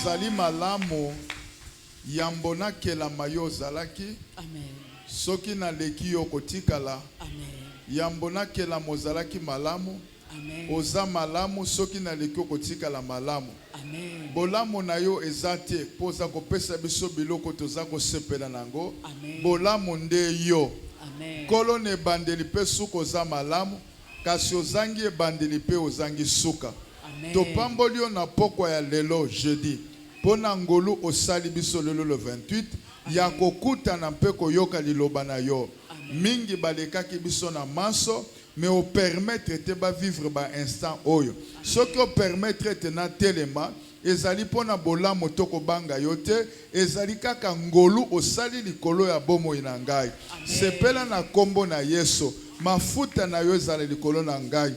ezali malamu yambona kela mayo zalaki. Amen. Soki na leki yo kotikala. Amen. Yambona kela mozalaki malamu. Amen. Oza malamu soki na leki yo kotikala malamu. Amen. Bolamu na yo ezate poza kopesa biso biloko toza kosepela nango. Amen. Bolamu nde yo. Amen. Kolo ne bandeli pe suka oza malamu. Kasi ozangi ebandeli pe ozangi suka. Amen. Topamboli yo na pokwa ya lelo jeudi. Pona ngolu osali biso lelo le 28. Ya kokuta na mpe koyoka liloba na yo. Mingi balekaki biso na maso. Mais au permettre te ba vivre ba instant oyo. Ce qui au permettre te na telema. Ezali pona bola motoko banga yote. Ezali kaka ngolu osali likolo ya bomo inangai. Sepela na kombo na Yesu. Mafuta na yo ezali likolo na ngai.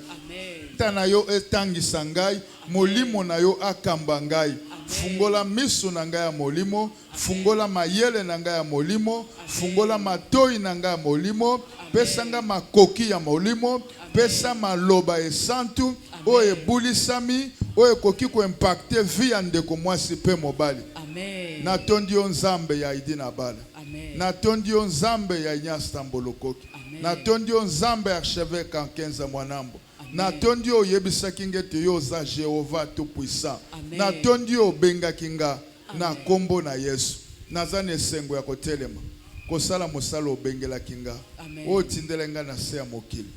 Tana yo etangisa ngai. Molimo na yo akamba ngai. Fungola misu na ngai ya molimo. Fungola mayele na ngai ya molimo. Fungola matoi na ngai ya molimo. Pesa nga makoki ya molimo. Pesa maloba esantu. Oye bulisami. Oye koki ko impacte vie ya ndeko mwasi pe mobali. Amen. Natondi yo nzambe ya idina bala. Amen. Natondi yo nzambe ya Inyasta Mbolokoki. Natondi yo nzambe ya archevêque Kankenza Mwanambo. Natondi yo yebisaki ngete yo za Jehova tout puissant. Natondi yo benga kinga na kombo na Yesu. Nazane sengo ya kotelema. Kosala mosala obengela kinga. O tindelenga na se ya mokili.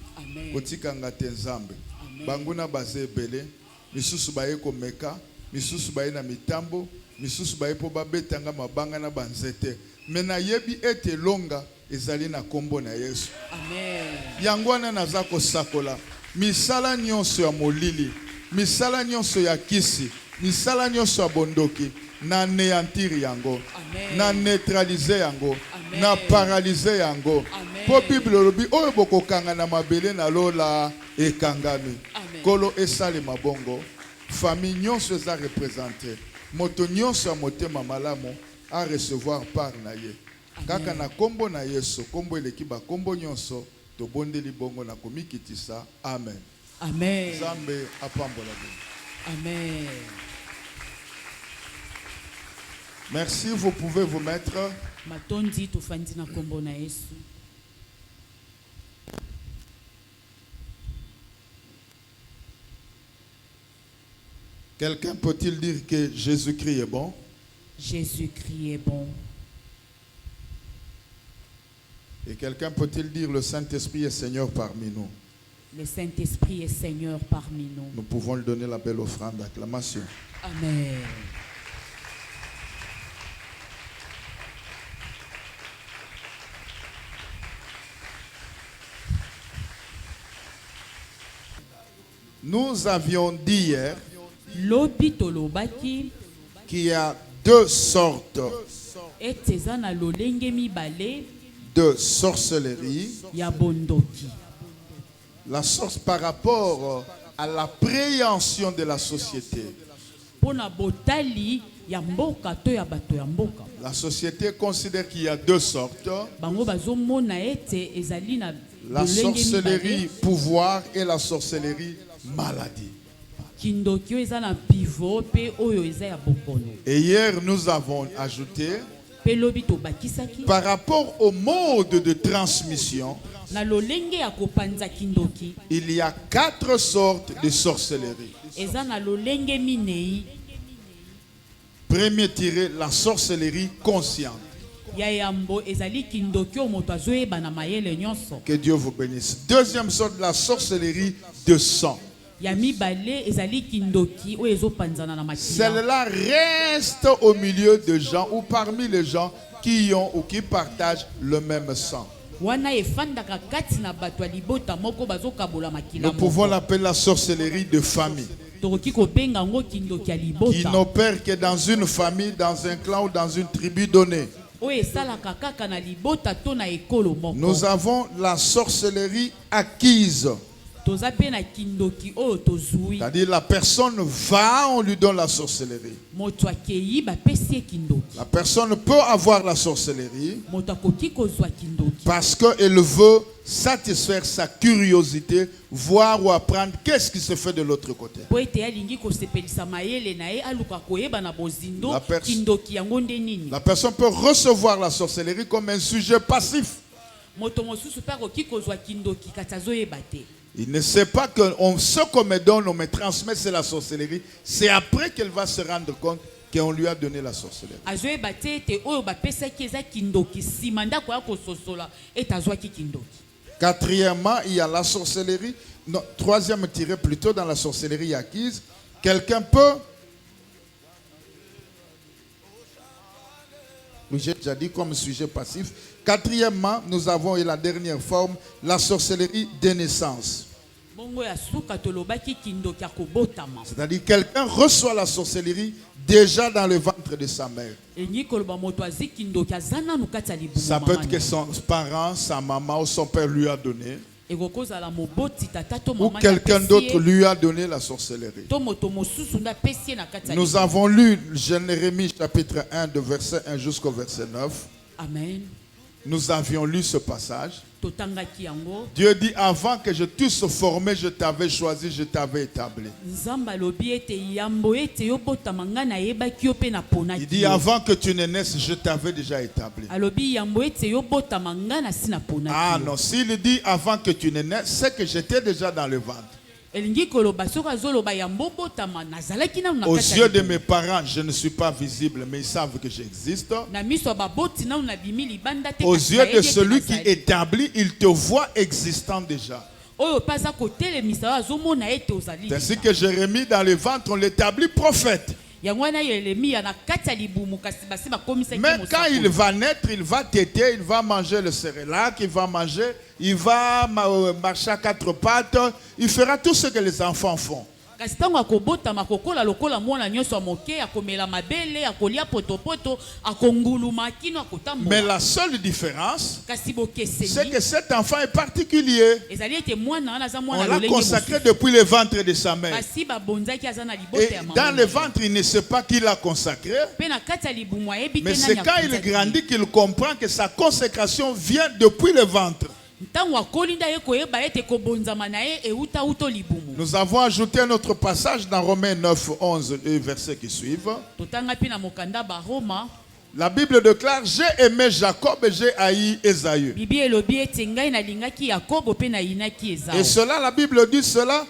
Kotika ngate nzambe. Banguna baze ebele. Misusu baye komeka. Misusu baye na mitambo. Misusu baye po babetanga mabanga na banzete. Mena yebi ete longa ezali na kombo na Yesu. Amen. Yangwana naza kosakola. Misala nyonso ya molili. Misala nyonso ya kisi. Misala nyonso ya bondoki. Na néantiri yango. Amen. Na neutraliser yango. Amen. Na paralyser yango. Amen. Po Bible lobi oyo bokokanga na mabele na lola ekangami. Amen. Kolo esali mabongo. Famille nyonso eza représentée. Moto nyonso ya motema malamu a recevoir par na ye. Kaka na kombo na Yesu, kombo eleki ba kombo nyonso to bondeli bongo na komikitisa. Amen. Amen. Zambe apambola bongo. Amen. Merci, vous pouvez vous mettre. Matondi tofandi na kombo na Yesu. Quelqu'un peut-il dire que Jésus-Christ est bon? Jésus-Christ est bon. Et quelqu'un peut-il dire le Saint-Esprit est Seigneur parmi nous? Le Saint-Esprit est Seigneur parmi nous. Nous pouvons lui donner la belle offrande d'acclamation. Amen. Nous avions dit hier qu'il y a deux sortes de sorcellerie. La sorte par rapport à la préhension de la société. La société considère qu'il y a deux sortes. La sorcellerie pouvoir et la sorcellerie maladie. Et hier nous avons ajouté par rapport au mode de transmission, il y a quatre sortes de sorcellerie. Premier tiré, la sorcellerie consciente. Que Dieu vous bénisse. Deuxième sorte, la sorcellerie de sang. Celle-là reste au milieu de gens ou parmi les gens qui ont ou qui partagent le même sang. Nous pouvons l'appeler la sorcellerie de famille. Qui n'opère que dans une famille, dans un clan ou dans une tribu donnée. Nous avons la sorcellerie acquise. toza pe na kindoki oyo tozwi C'est-à-dire la personne va, on lui donne la sorcellerie. moto akei bapesi ye kindoki La personne peut avoir la sorcellerie moto akoki kozwa kindoki parce qu'elle veut satisfaire sa curiosité, voir ou apprendre qu'est-ce qui se fait de l'autre côté. po ete alingi kosepelisa mayele na ye aluka koyeba na bozindo La kindoki yango nde nini. La personne peut recevoir la sorcellerie comme un sujet passif. Moto mosusu pe akoki kozwa kindoki kasi azoyeba te. Il ne sait pas que ce qu'on me donne, on me transmet, c'est la sorcellerie. C'est après qu'elle va se rendre compte qu'on lui a donné la sorcellerie. Azoyeba te ete oyo bapesaki eza kindoki nsima ndako ya kososola ete azwaki kindoki. Quatrièmement, il y a la sorcellerie. Non, troisième tiré plutôt dans la sorcellerie acquise. Quelqu'un peut... Oui, j'ai déjà dit comme sujet passif. Quatrièmement, nous avons et la dernière forme, la sorcellerie de naissance. Bongo ya suka tolobaki kindoki akobotama. C'est-à-dire quelqu'un reçoit la sorcellerie déjà dans le ventre de sa mère. Elingi koloba moto azi kindoki aza nanu kati ya libumu Ça ya peut mama être que na ye. son parent, sa maman ou son père lui a donné. Ekokozala moboti tata to Ou mama quelqu'un d'autre lui a donné la sorcellerie. to moto mosusu nda pesi ye na kati ya Nous libumu. avons lu Jérémie chapitre 1 de verset 1 jusqu'au verset 9. Amen. Nous avions lu ce passage. Totangaki yango. Dieu dit, avant que je t'eusse formé, je t'avais choisi, je t'avais établi. Nzamba lobi ete yambo ete yo botama nga na yebaki yo pe na ponaki. Il dit, avant que tu ne naisses, je t'avais déjà établi. Alobi yambo ete yo botama nga na si na ponaki. Ah non, s'il dit avant que tu ne naisses, c'est que j'étais déjà dans le ventre. Elingi koloba soka azoloba yambo botama nazalaki na na Aux kati yeux ya de libumu. mes parents, je ne suis pas visible, mais ils savent que j'existe. Na miso ya baboti na na bimi libanda te. Aux kasi yeux de bayebi ete celui qui nazali. établit, il te voit existant déjà. Oyo paza kotelemisa yo azomona ete ozali. C'est ainsi que Jérémie, dans le ventre, on l'établit prophète. Yango wana Yeremia na kati ya libumu kasi basi bakomisaki Mais quand il mosakoli. va naître, il va téter, il va manger le cérélac, il va marcher à quatre pattes, il fera tout ce que les enfants font. Kasi tango akobotama kokola lokola mwana nyonso ya moke akomela mabele akolia potopoto akonguluma kino Mais akotambola. la seule différence, Kasi c'est bokeseni que cet enfant est particulier. ezali ete mwana wana aza On mwana l'a lolenge consacré mosusu. depuis le ventre de sa mère. Basi babonzaki aza na Et libota ya mama. dans le ventre, il ne sait pas qui l'a consacré. Pe na kati ya libumu ayebi te Mais nani c'est quand il akonzaki. grandit qu'il comprend que sa consécration vient depuis le ventre. Ntango akoli nda ye koyeba ete kobonzama na ye euta uto libumu. Nous avons ajouté notre passage dans Romains 9, 11 et versets qui suivent. Totanga pe na mokanda ba Roma. La Bible déclare, j'ai aimé Jacob et j'ai haï Ésaü. Bibi elobi ete ngai nalingaki Yakobo pe nayinaki Esau. Et cela, la Bible dit cela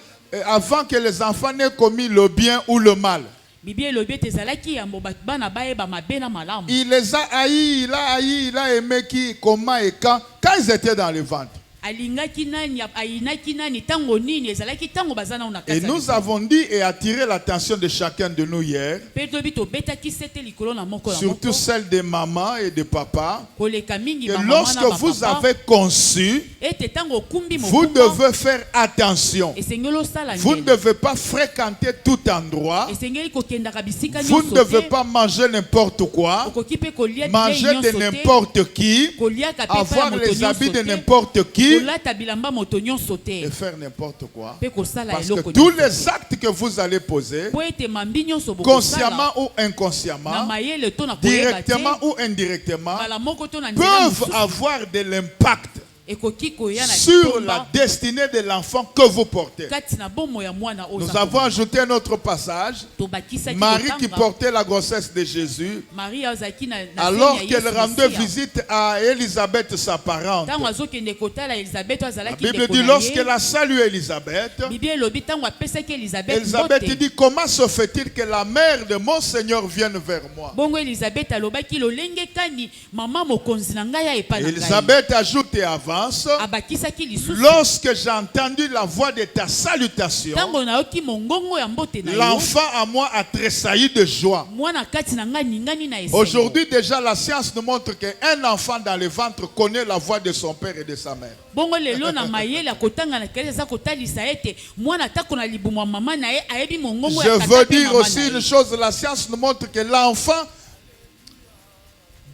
avant que les enfants n'aient commis le bien ou le mal. Bibi elobi ete ezalaki yambo bato bana bayeba mabe na malamu. Il les a haïs, il a aimé qui, comment et quand ils étaient dans le ventre. Alingaki nani ayinaki nani tango nini ezalaki tango bazana na Et kati. nous avons dit et attiré l'attention de chacun de nous hier, Pe tobi to betaki sete likolo na moko na surtout moko. celle des mamans et des papas, Koleka mingi que ba mama lorsque na ba vous papa. avez conçu, Ete tango kumbi vous mokumba. devez faire attention. Esengelo sala Vous ne ndeni. devez pas fréquenter tout endroit. Esengeli kokenda kabisika Vous ne nyonso devez te. pas manger n'importe quoi, Okoki pe kolia manger bilei de nyonso te. n'importe qui, Kolia ka pe pa ya avoir moto les habits nyonso de te. n'importe qui Kolata bilamba moto nyonso te. et faire n'importe quoi. Pe kosala Parce que eloko tous nyonso. les actes que vous allez poser, Po ete mambi nyonso bokosala. consciemment ou Na inconsciemment, mayele to na koyeba te. directement ou indirectement, Bala moko to na nzela peuvent mosusu. avoir de l'impact Ekoki koya na sur litomba, la destinée de l'enfant que vous portez. kati na bomo ya mwana oza Nous avons ajouté un autre passage. tobakisaki Marie qui kotanga. portait la grossesse de Jésus, Marie azaki na alors seni ya qu'elle Yesu rendait Mesia. visite à Élisabeth, sa parente. Tango azokende kotala Elisabeth La azalaki Bible ndeko dit, na lorsqu'elle ye. a salué Élisabeth, Bibi elobi tango apesaki Elisabeth Élisabeth mbote. dit, comment se fait-il que la mère de mon Seigneur vienne vers moi? Bongo Elisabeth alobaki lolenge kani mama mokonzi na ngai ya epa na ngai. Élisabeth ajoute et avance, Abakisaki lisusu. lorsque j'ai entendu la voix de ta salutation, Tango nayoki mongongo ya mbote na yo. l'enfant à moi a tressailli de joie. Mwana kati na ngai ningani na esengo. Aujourd'hui déjà la science nous montre qu'un enfant dans le ventre connaît la voix de son père et de sa mère. Bongo lelo na mayele akotanga na keleza za kotalisa ete mwana tako na libumu ya mama na ye ayebi mongongo Je ya veux tata pe dire mama aussi na une ye. chose, la science nous montre que l'enfant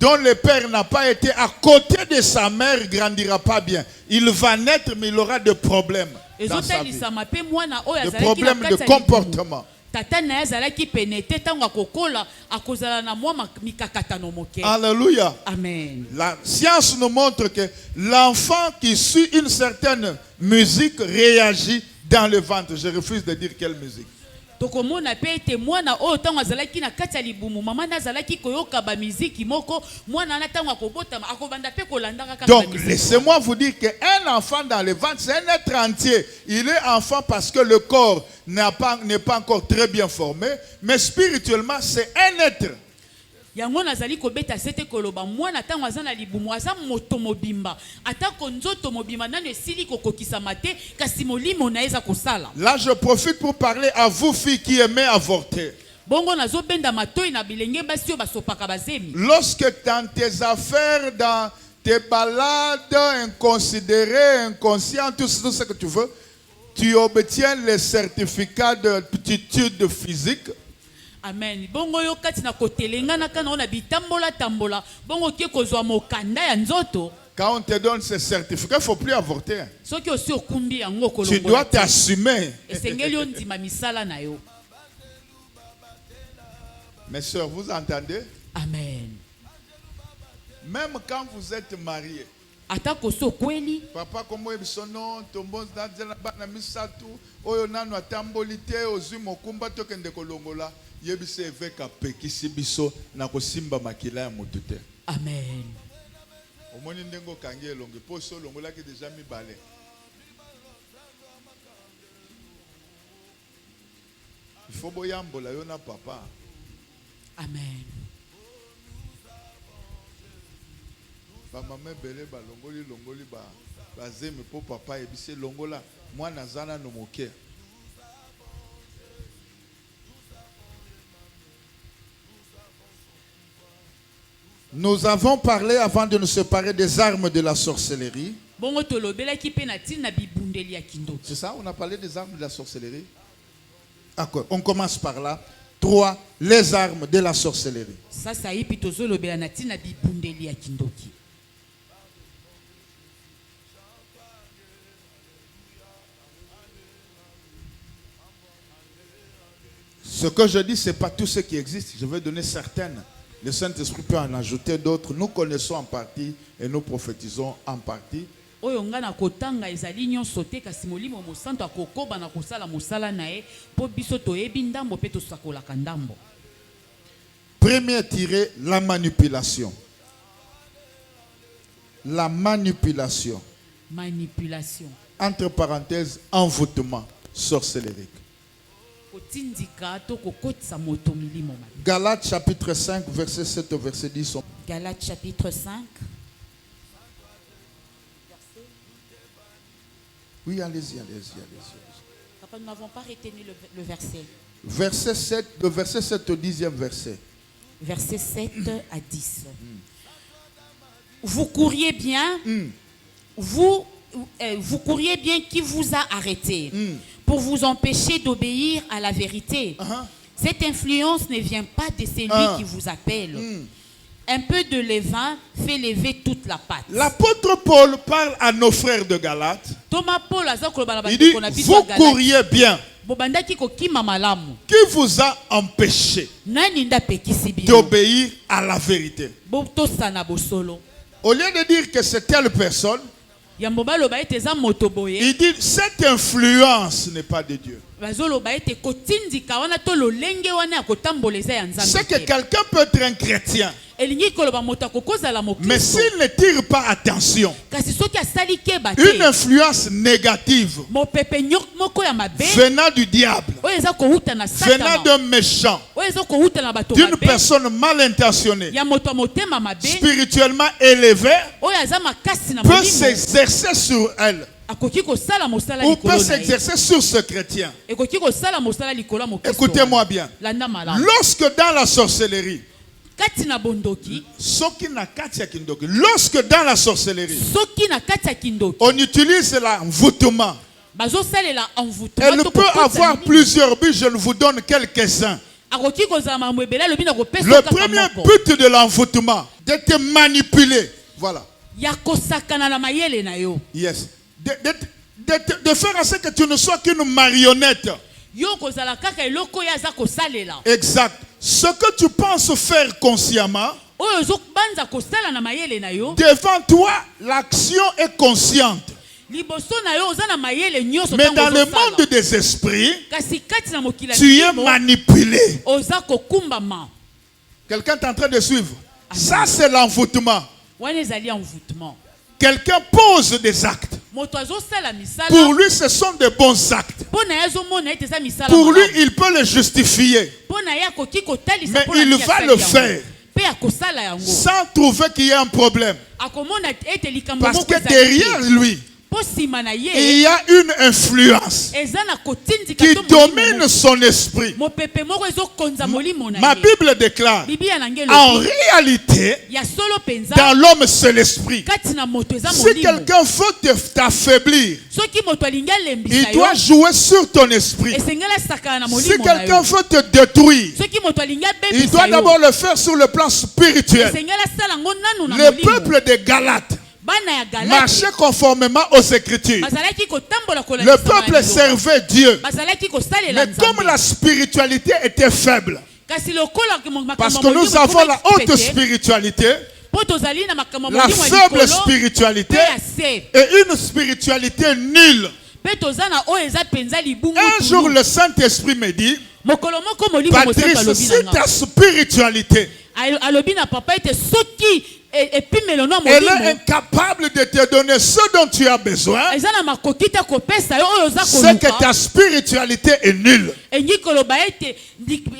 dont le père n'a pas été à côté de sa mère grandira pas bien. Il va naître mais il aura des problèmes. dans sa vie. ezotalisama mpe mwana oyo Des azalaki na problèmes de kati ya libumu. comportement. Tata na ye azalaki pene te ntango akokola akozala na mwa mikakatano moke. Alléluia. Amen. La science nous montre que l'enfant qui suit une certaine musique réagit dans le ventre. Je refuse de dire quelle musique. Tokomona pe ete mwana oyo ntango azalaki na kati ya libumu mama na azalaki koyoka bamiziki moko mwana na ntango akobotama akobanda pe kolandaka kaka Donc, bamiziki. laissez-moi vous dire qu'un enfant dans le ventre, c'est un être entier. Il est enfant parce que le corps n'est pas encore très bien formé, mais spirituellement, c'est un être. Yango nazali kobeta sete koloba mwana ntango aza na libumu aza moto mobimba atako nzoto mobimba nano esili kokokisama te kasi molimo na eza kosala. Là, je profite pour parler à vous, filles qui aimez avorter. Bongo nazobenda matoi na bilenge basi oyo basopaka bazemi. Lorsque dans tes affaires, dans tes balades inconsidérées, inconscientes, tout ce que tu veux, tu obtiens les certificats d'aptitude physique. Amen. Bongo yo kati na kotelenga na kana ona bitambola tambola. Bongo kie kozwa mokanda ya nzoto. Quand on te donne ces certificats, il ne faut plus avorter. Soki osi okumbi yango kolongola. Tu dois t'assumer. Esengeli yo ndima misala na yo. Mes soeurs, vous entendez? Amen. Même quand vous êtes mariés, Atako so kweli. papa komo ebisono tombo nzela bana misatu oyo nanu atamboli te ozwi mokumba tokende kolongola yebise eveka pekisi biso na kosimba makila ya motu te. Amen. Omoni ndengo kangi elongi po so longolaki deja mibale. Il faut boyambola yo na papa. Amen. Ba mama bele ba longoli ba bazemi po papa ebise longola mwana zana no moke. Nous avons parlé avant de nous séparer des armes de la sorcellerie. Bongo tolobelaki pe na tina bibundeli ya kindoki. C'est ça, on a parlé des armes de la sorcellerie. D'accord, on commence par là. 3. Les armes de la sorcellerie. Sasa yipi tozolobela na tina bibundeli ya kindoki. Ce que je dis, ce n'est pas tout ce qui existe. Je vais donner certaines. Le Saint-Esprit peut en ajouter d'autres. Nous connaissons en partie et nous prophétisons en partie. Oyo nga na kotanga ezali nyonso te kasi molimo mosanto akokoba na kosala mosala na ye po biso toyebi ndambo pe tosakolaka ndambo. Premier tiré, la manipulation. La manipulation. Manipulation. Entre parenthèses, envoûtement sorcellerique. Kotindika to kokotisa moto milimo mabe. Galates chapitre 5, verset 7 au verset 10. Galates chapitre 5. Oui, allez-y. Papa, nous n'avons pas retenu le verset. Verset 7, le verset 7 au 10e verset. Verset 7 à 10. Vous courriez bien, vous courriez bien qui vous a arrêté pour vous empêcher d'obéir à la vérité. Cette influence ne vient pas de celui qui vous appelle. Un peu de levain fait lever toute la pâte. L'apôtre Paul parle à nos frères de Galates. Il dit, vous courriez bien. Qui vous a empêché d'obéir à la vérité? Au lieu de dire que c'est telle personne, il dit, cette influence n'est pas de Dieu. C'est que quelqu'un peut être un chrétien, mais s'il ne tire pas attention, une influence négative venant du diable, venant d'un méchant, d'une personne mal intentionnée, spirituellement élevée, peut s'exercer sur elle. Ou peut s'exercer sur ce chrétien. Écoutez-moi bien. Lorsque dans la sorcellerie, lorsque dans la sorcellerie, on utilise l'envoûtement, elle peut avoir plusieurs buts, je vous donne quelques-uns. Le premier but de l'envoûtement, de te manipuler. Voilà. Yes. de faire en sorte que tu ne sois qu'une marionnette. Yo kozala kaka eloko ya za kosalela. Exact. Ce que tu penses faire consciemment, Oyo zo banza kosala na mayele na yo. devant toi, l'action est consciente. Liboso na yo oza na mayele nyonso Mais tango dans le ozosala. monde des esprits, Kasi kati na mokila tu es milimo, manipulé. oza kokumbama. Quelqu'un est en train de suivre. Ça, c'est l'envoûtement. Wana ezali envoûtement. Quelqu'un pose des actes. Moto azosala misala. Pour lui, ce sont des bons actes. Pona ya zomona ete eza misala. Pour lui, il peut le justifier. Pona ya koki kotalisa Mais pona il tia va sali le yango. faire Pe akosala yango. sans trouver qu'il y a un problème. Akomona ete likambo Parce moko que ezali derrière te. lui, Po sima na ye il y a une influence eza na kotindika qui to molimo domine moko. son esprit. Mopepe moko ezokonza molimo na Ma ye. Bible déclare, Biblia na ngelo. en réalité, Ya solo penza dans l'homme, c'est l'esprit. kati na moto eza Si molimo. quelqu'un veut t'affaiblir, Soki moto alingi il alembisa yo, doit jouer sur ton esprit. esengeli asakana na Si molimo na quelqu'un yo. veut te détruire, Soki moto alingi il doit abebisa yo, d'abord le faire sur le plan spirituel. esengeli asala yango nanu na Le molimo. peuple des Galates Bana ya Galate marchait conformément aux Écritures. bazalaki kotambola Le kolalisa peuple makambo. servait Dieu. Bazalaki kosalela Mais comme Nzambe. la spiritualité était faible, Kasi lokola makambo parce ya que molimo nous avons la ekoma haute pete, spiritualité, po tozali na makambo ya la molimo ya faible likolo, spiritualité pe ya se. et une spiritualité nulle. Pe toza na oyo eza penza libungu Un tulu. jour, le Saint-Esprit me dit, mokolo moko molimo mosantu Patrice, alobi si na nga. ta spiritualité, Alobi na papa ete soki epimelo na elle est molimo incapable de te donner ce dont tu as besoin, eza na makoki te kopesa yo oyo oza c'est que koluka ta spiritualité est nulle. engi koloba ete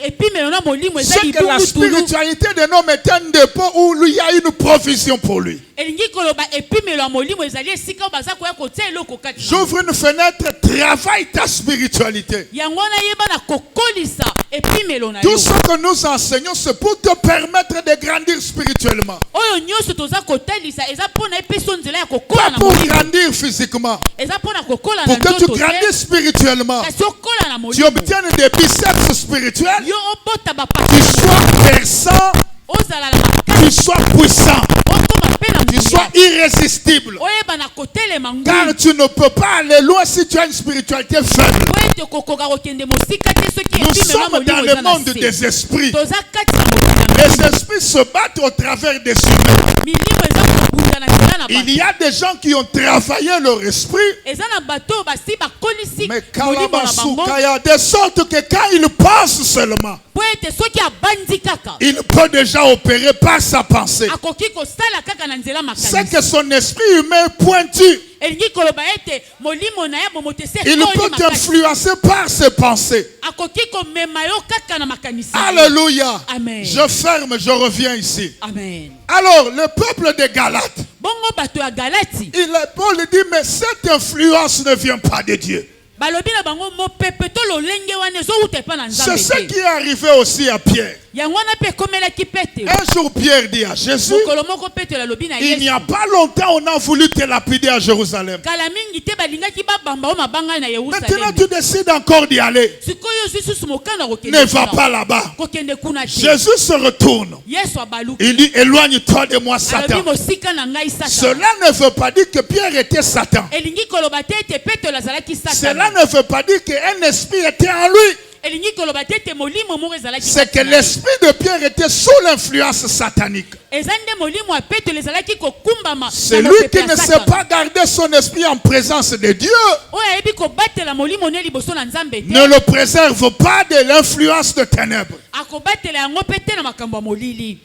epimelo na molimo eza C'est que la libungu tulu spiritualité d'un homme est un dépôt où il y a une provision pour lui. elingi koloba epimelo ya molimo ezali esika oyo baza koya kotia eloko kati na J'ouvre une fenêtre, travaille ta spiritualité. yango wana yeba na kokolisa epimelo na Tout yo ce que nous enseignons, c'est pour te permettre de grandir spirituellement. oyo nyonso toza kotalisa eza mpona epesa nzela ya kokola Pas na pour molimo grandir physiquement. eza mpona kokola na Pour que tu nzoto te grandisses spirituellement. kasi okola na Tu molimo obtiennes des biceps spirituels. yo obota Tu bapaki sois perçant. ozala na makasi Tu sois puissant. okoma mpe na Tu sois nguya irrésistible. oyeba na kotelema Car ngulu tu ne peux pas aller loin si tu as une spiritualité faible. po ete kokoka kokende mosika te soki Nous epimelo ya sommes dans molimo le eza na monde se des esprits. toza kati na mokili na Les molimo esprits se battent au travers des humains. milimo eza kobunda na nzela na Il bato y a des gens qui ont travaillé leur esprit, eza na bato oyo basi bakolisi mais molimo na bango Kalabasukaya, de sorte que quand ils pensent seulement, po ete soki abandi kaka il peut déjà opérer par sa pensée. akoki kosala kaka na nzela C'est makanisi que son esprit humain est pointu. elingi koloba ete molimo na ye bomo te se Il ekoli peut makasi t'influencer par ses pensées. akoki komema yo kaka na makanisi na ye. Alléluia. Amen. Je ferme, je reviens ici. amen Alors, le peuple des Galates, bongo bato ya galati Paul dit, mais cette influence ne vient pas de Dieu. balobi na bango mopepe to lolenge wana ezowuta epa na C'est nzambe ce te qui est arrivé aussi à Pierre. yango wana mpe ekomelaki petelo Un jour, Pierre dit à Jésus, mokolo moko petelo alobi na il n'y yesu a pas longtemps, on a voulu te lapider à Jérusalem. kala mingi te balingaki babamba o mabanga na Maintenant, yerusalemi tu décides encore d'y aller. sikoyo ozwi susu mokanda Ne va pas là-bas. kokende kuna te Jésus se retourne. yesu abaluki Il dit, éloigne-toi de moi, Satan. alobi mosika na ngai satan Cela ne veut pas dire que Pierre était Satan. elingi koloba te ete petelo azalaki Cela satan ne veut pas dire qu'un esprit était en lui. elingi koloba te ete molimo moko ezalaki C'est que kati na ye. l'esprit de Pierre était sous l'influence satanique. eza nde molimo ya petelo ezalaki kokumbama C'est na lui mopepe qui ya ne sait Satan. pas garder son esprit en présence de Dieu. oyo ayebi kobatela molimo ne liboso na nzambe te Ne le préserve pas de l'influence de ténèbres. akobatela yango mpe te na makambo ya molili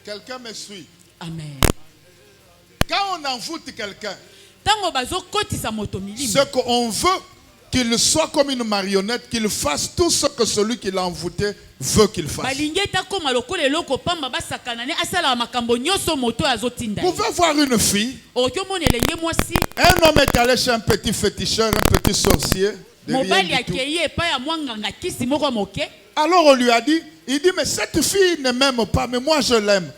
Quelqu'un me suit. amen Quand on envoûte quelqu'un, ntango bazokotisa moto milimo ce qu'on veut qu'il soit comme une marionnette, qu'il fasse tout ce que celui qui l'a envoûté veut qu'il fasse. balingi ete akoma lokola eloko pamba basakana ne asalaka makambo nyonso moto oyo azotinda Vous ye pouvez voir une fille, okoki omona elenge mwasi un homme est allé chez un petit féticheur, un petit sorcier. De rien mobali du tout. akei epai ya mwanganga kisi moko ya moke Alors on lui a dit, il dit, mais cette fille ne m'aime pas, mais moi je l'aime.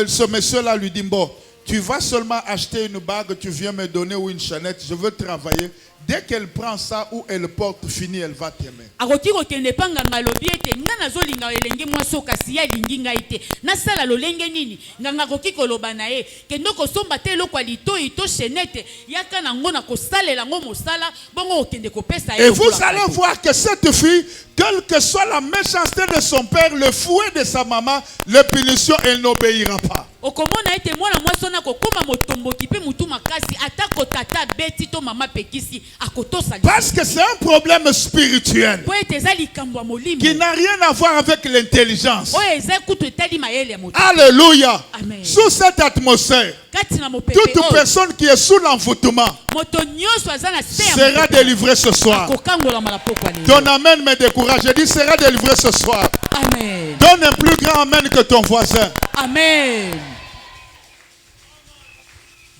Ce monsieur-là lui dit, bon, tu vas seulement acheter une bague, tu viens me donner ou une chaînette, je veux travailler. Dès qu'elle prend ça ou elle porte, fini, elle va t'aimer. Akoki kokende panga ngalobi ete nga nazolinga elenge mwaso kasi ya lingi ngai te nasala lolenge nini nganga koki koloba na ye kendo kosomba te eloko lito ito chenette yaka nango na kosalela ngo mosala bongo okende kopesa Et vous allez voir que cette fille, quelle que soit la méchanceté de son père, le fouet de sa maman, les punitions, elle n'obéira pas. okomona ete mwana mwaso na kokoma motomboki pe mutu makasi atako tata beti to mama pekisi akotosa. Parce que c'est un problème spirituel po ete za likambo ya molimo qui n'a rien à voir avec l'intelligence. oyo eza kutu etali mayele ya moto. Alléluia. Amen. Sous cette atmosphère, Kati na mopepe toute oyo, personne qui est sous l'envoûtement moto nyonso aza na se ya sera mopepe, délivrée ce soir. akokangolama na pokwa lelo. Ton amen me décourage. Je dis sera délivré ce soir. Amen. Donne un plus grand amen que ton voisin. Amen.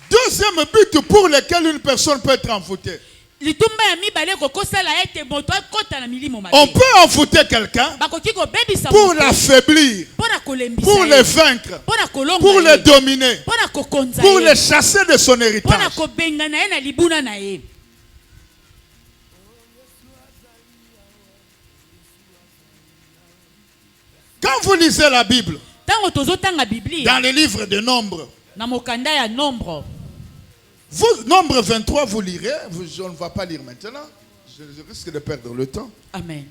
Deuxième but pour lequel une personne peut être envoûtée. Litumba ya mibale kokosala ete moto akota na milimo mabe. On peut envoûter quelqu'un Bakoki kobebisa pour moto, l'affaiblir, pona kolembisa pour ye, le vaincre, pona kolonga pour ye, le dominer, pona kokonza pour ye, le chasser de son pona héritage. kobenga na ye na libuna na ye. Quand vous lisez la Bible, Tango tozotanga Biblia dans le livre de Nombre, na mokanda ya Nombre, vous, Nombre 23, vous lirez, je ne vais pas lire maintenant, je risque de perdre le temps. amen.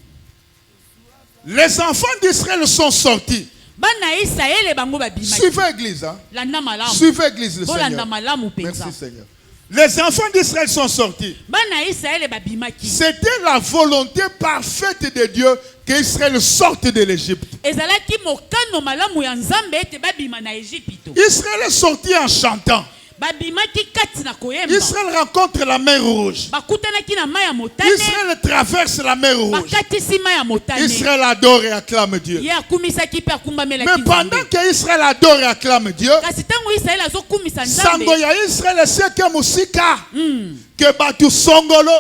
Les enfants d'Israël sont sortis. Bana Israël bango babima. Suivez l'église, hein? Landa malamu. Suivez l'église, le Bolanda Seigneur. malamu Merci penza. Seigneur. Les enfants d'Israël sont sortis. Bana Israël babima ki. C'était la volonté parfaite de Dieu qu'Israël sorte de l'Égypte. Ezalaki mokano malamu ya Nzambe ete babima na Égypte. Israël est sorti en chantant. Babima ki kati na koyemba. Israël rencontre la mer Rouge. Bakutanaki na mai ya motane. Israël traverse la mer Rouge. Bakatisi mai ya motane. Israël adore et acclame Dieu. Ye akumisaki pe akumbamela Mais pendant que Israël adore et acclame Dieu, kasi tango Israël azokumisa Nzambe. sango ya Israël seke musika ke batu songolo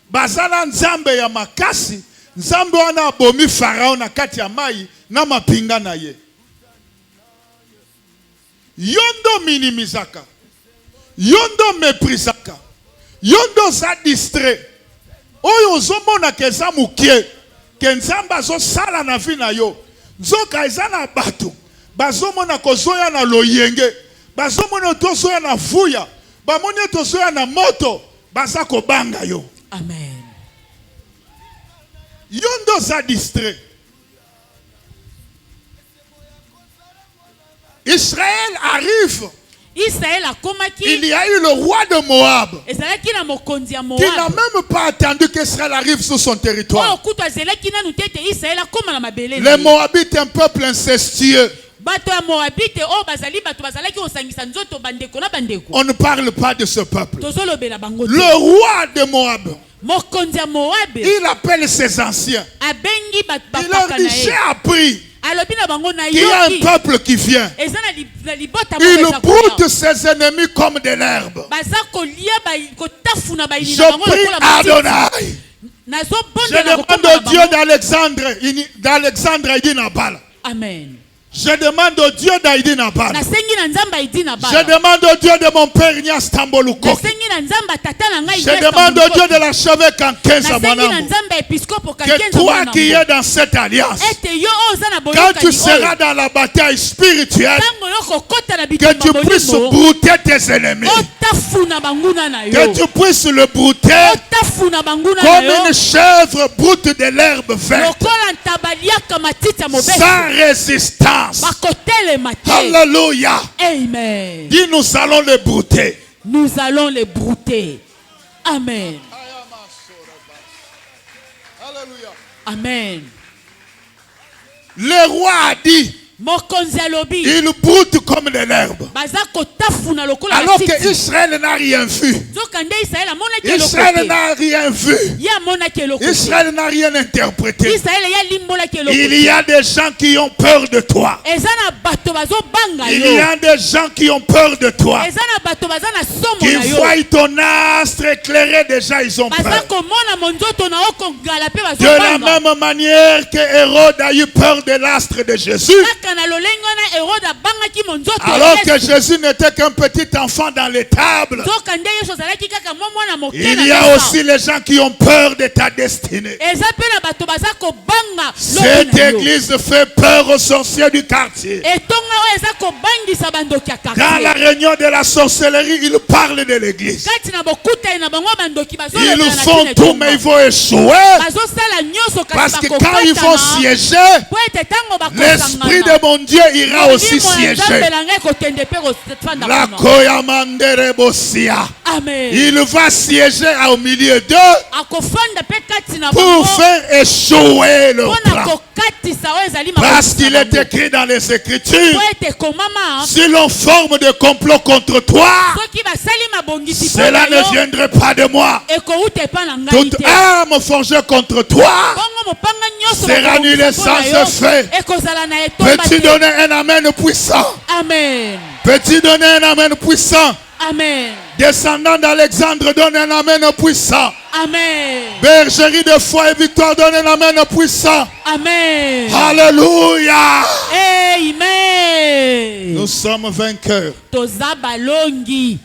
bazala nzambe ya makasi, nzambe wana abomi Farao na kati ya mai na mapinga na ye. Yondo minimizaka, yondo méprisaka, yondo za distrait. Oyo ozomona ke eza mukie ke nzambe azosala na vi na yo, nzoka eza na bato bazomona kozoya na loyenge, bazomona tozoya na vuya, bamoni tozoya na moto, baza kobanga yo. Amen. Yondo za distrait. Israël arrive. Israël akomaki. Il y a eu le roi de Moab Ezalaki na mokonzi ya qui Moab. n'a même pas attendu qu'Israël arrive sur son territoire. Oyo kutu azelaki nanu te ete Israël akoma na mabele. Les Moabites, un peuple incestueux. Bato ya Moabite oyo bazali bato bazalaki kosangisa nzoto bandeko na bandeko. On ne parle pas de ce peuple. Tozolobela bango te. Le roi de Moab, Mokonzi ya Moab il appelle ses anciens. abengi bato Il leur bapaka dit, na j'ai ye. appris Alobi na bango na qu'il y a un yoki. peuple qui vient. Eza na libota Il moko broute ses ennemis comme de l'herbe. baza kolia kotafuna baini Je na bango prie lokola matiti. Adonai. Je Nazobondela demande kokoma au na Dieu bango. d'Alexandre Aïdi Nabal. Amen. Je demande au Dieu d'Aïdi Nabal. Nasengi na Nzambe aidi na Je bala. demande au Dieu de mon père Nias Tamboluko. Nasengi na Nzambe tata na ngai. Je demande au Dieu de l'archevêque en 15 à Nasengi na Mwanambo. Nzambe episkopo ka Que 15 toi mwana qui mbo. es dans cette alliance, Ete yo oza na quand boyokani tu seras dans la bataille spirituelle, tango yo kokota na que bitumba tu puisses bolimo. brouter tes ennemis. Otafuna banguna na yo. Que tu puisses le brouter Otafuna banguna na comme yo. une chèvre broute de l'herbe verte. Lokola ntabaliaka matiti ya mobesi. Sans résistance. Bakotelema te. Alléluia. Amen. Dis, nous allons le brouter. Nous allons les brouter. Amen. Alléluia. Amen. Le roi a dit, Mokonzi alobi. il broute comme de l'herbe. Baza kotafuna lokola Alors matiti. que Israël n'a rien vu. Nzokande Israël amonaki Israël eloko te. n'a rien vu. Ye amonaki eloko te. Israël n'a rien interprété. Israël ya limbolaki eloko Il te. y a des gens qui ont peur de toi. Eza na bato bazobanga Il yo. y a des gens qui ont peur de toi. Eza na bato baza na somo Qui na yo. voient ton astre éclairé, déjà ils ont Baza peur. komona monzoto na okongala pe De la bazobanga. même manière que Hérode a eu peur de l'astre de Jésus, Kaka Alors que Jésus n'était qu'un petit enfant dans l'étable, il y a aussi les gens qui ont peur de ta destinée. Cette église fait peur aux sorciers du quartier. Dans la réunion de la sorcellerie, ils parlent de l'église. Ils font tout, mais ils vont échouer. Parce que quand ils vont siéger, l'Esprit de mon Dieu ira aussi siéger. La Koyamandere Bosia. Il va siéger au milieu d'eux pour faire échouer leur plan. Parce qu'il est écrit dans les Écritures, si l'on forme de complot contre toi, cela ne viendrait pas de moi. Toute arme forgée contre toi sera annulée sans effet. Peux-tu donner un amen puissant? Amen. Peux-tu donner un amen puissant? Amen. Descendant d'Alexandre, donne un amen puissant. Amen. Bergerie de foi et victoire, donne un amen puissant. Amen. Alléluia. Amen. Nous sommes vainqueurs. Toza balongi.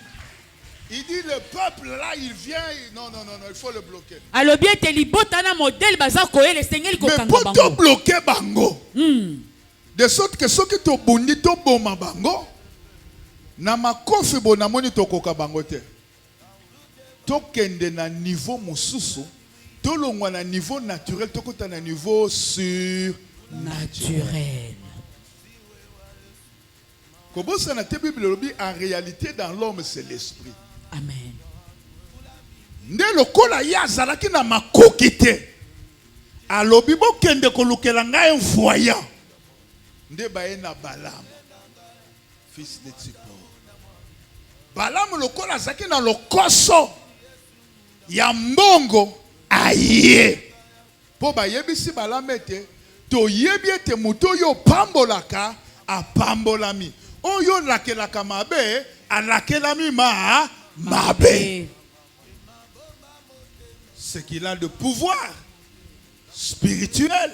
Il dit le peuple là, il vient. Non, il faut le bloquer. Alors bien, te libota na modèle baza koye le Seigneur ko Mais kanga pour bango. te bloquer bango. De sorte que ceux qui te bundi to boma bango. Na makofi bonamoni to koka bango te. To kende na niveau mususu. To longwa na niveau naturel. To kota na niveau surnaturel. Kobosa na te Bible lobi en réalité dans l'homme c'est l'esprit. Amen. Nde lokola ya zalaki na makoki te. Alobi bo kende kolukela ngai voyant. Nde baye na Balaam, fils de Tsipor. Balaam lokola zaki na lokoso ya mbongo aye. Po bayebisi Balaam ete to yebi ete muto yo pambolaka apambolami. Oyo lakelaka mabe alakelami mabe. C'est qu'il a de pouvoir spirituel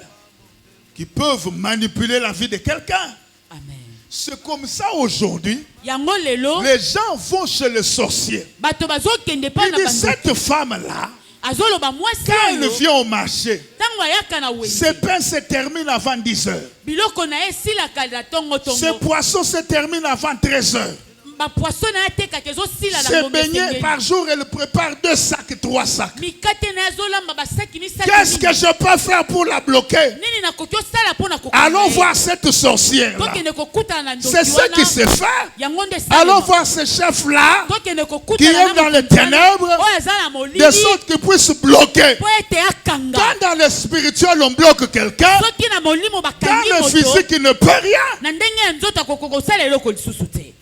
qui peuvent manipuler la vie de quelqu'un. Amen. C'est comme ça aujourd'hui. Yango lelo. Les gens vont chez le sorcier. Bato bazo kende pa Il na dit bando. cette femme-là, Azolo ba mwasi quand elle yo. vient au marché, Tango ayaka na wenze. ses pains se terminent avant 10 heures. Biloko na esila kala tongo Ses tongo. poissons se terminent avant 13 heures. Ba poisson na teka kezo sila na Ses ngombe beignets sengeli. par jour, elle prépare 2 sacs, 3 sacs. Mikate na zola mba saki misaki. Qu'est-ce que je peux faire pour la bloquer? Nini na kokyo sala pona kokyo. Allons voir cette sorcière-là. Tokende kokuta na ndoki. C'est ce qui se fait. Yango nde sala. Allons voir ce chef-là Tokende kokuta qui est dans les ténèbres, o azala molili. de sorte qu'il puisse bloquer. Po ete akanga. Quand dans le spirituel on bloque quelqu'un, Soki na molimo dans bakangi le moto. physique il ne peut rien. Na ndenge ya nzoto kokoko sala eloko lisusu te.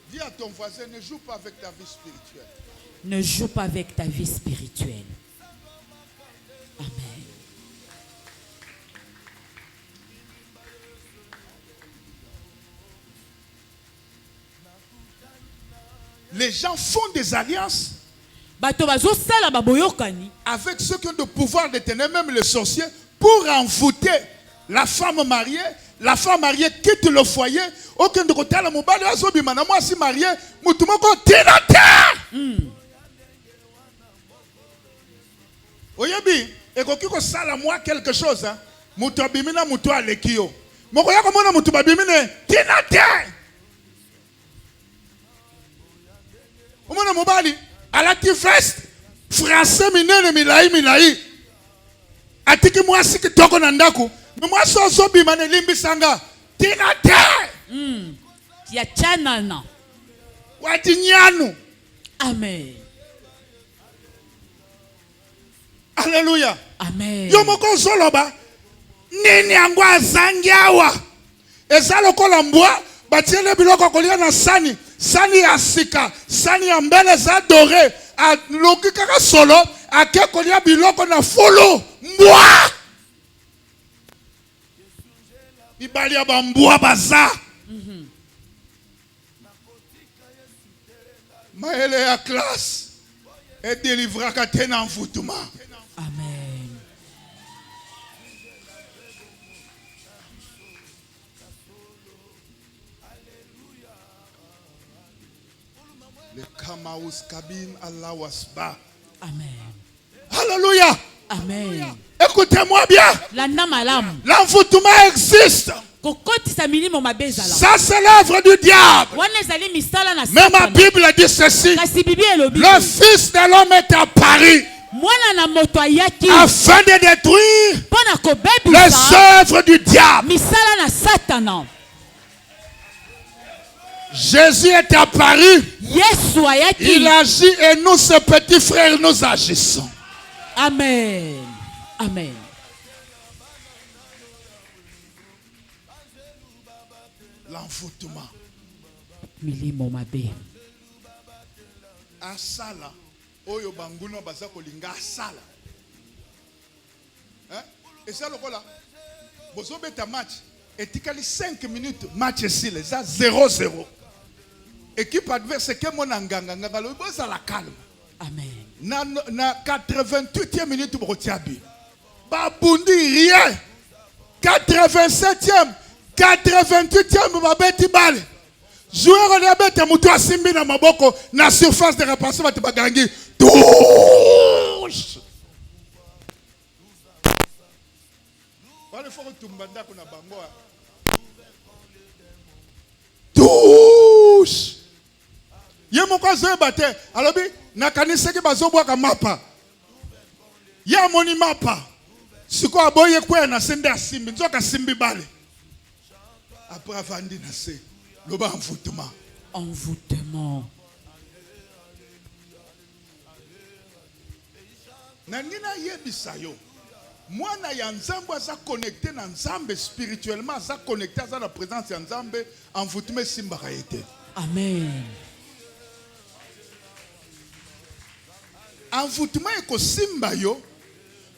Dis à ton voisin, ne joue pas avec ta vie spirituelle. Ne joue pas avec ta vie spirituelle. Amen. Les gens font des alliances Bato bazo sala baboyokani. avec ceux qui ont le pouvoir de tenir, même les sorciers, pour envoûter la femme mariée. La femme mariée quitte le foyer. Aucun de côté la mobile azobimana moi si marié, mutumoko tinata. Oyebi, ekoki ko sala moi quelque chose hein. Mutu abimina mutu alekio. Moko ya komona mutu babimine tinata. Omona mobali alati veste français minene milai. Atiki mwasi kitoko na ndako. Mais moi, je suis bimane limbisanga. Tinate. Ya chanana. Watinyanu. Amen. Alléluia. Amen. Yomoko zoloba. Nini angwa zangiawa. Ezalo kolambwa. Batiele biloko kolia na sani. Sani ya sika. Sani ya mbele za dore. A loki kaka solo. Ake kolia biloko na folo. Mwa. Ibali ya bambua baza. Maele ya classe. Et délivrera katena en foutouma. Amen. Le Kamaus Kabin Allah Wasba. Amen. Alléluia. Amen. Écoutez-moi bien. Landa malamu. L'envoûtement existe. Kokotisa milimo mabezala. Ça, c'est l'œuvre du diable. Wana ezali misala na Mais ma Satan. Bible dit ceci. Kasi Bible elobi. Le Fils de l'homme est apparu Mwana na moto ayaki. afin de détruire Pona les kobebisa œuvres du diable. misala na Satana. Jésus est apparu. Yesu ayaki. Il agit et nous, ses petits frères, nous agissons. Amen. Amen. L'envoûtement. Milimo mabe. Asala. Oyo banguno baza kolinga asala. Hein? Et ça le là. Bozo beta match. Et tikali 5 minutes match ici les a 0-0. Équipe adverse que mon nganga ngalo boza la calme. Amen. Na 88e minute brotiabi. Babundi rien. 87e, 88e babeti bale. Joueur de bête mutu asimbi na maboko na surface de réparation bati bagangi. Touche. Wale faut tumbanda kuna bango. Touche. Yemo kwa zoe bate. Alobi na kanisa ki bazobwa ka mapa. Ya moni mapa. Siko aboye kwa na sende asimbi. Nzoka simbi bale. Après avandi na se. Loba envoûtement. Envoûtement. Nangina yebisa yo. Mwana ya nzambe aza connecté na nzambe spirituellement, aza connecté à la présence ya nzambe, envoûtement simbaka ete. Amen. Envoûtement eko simba yo.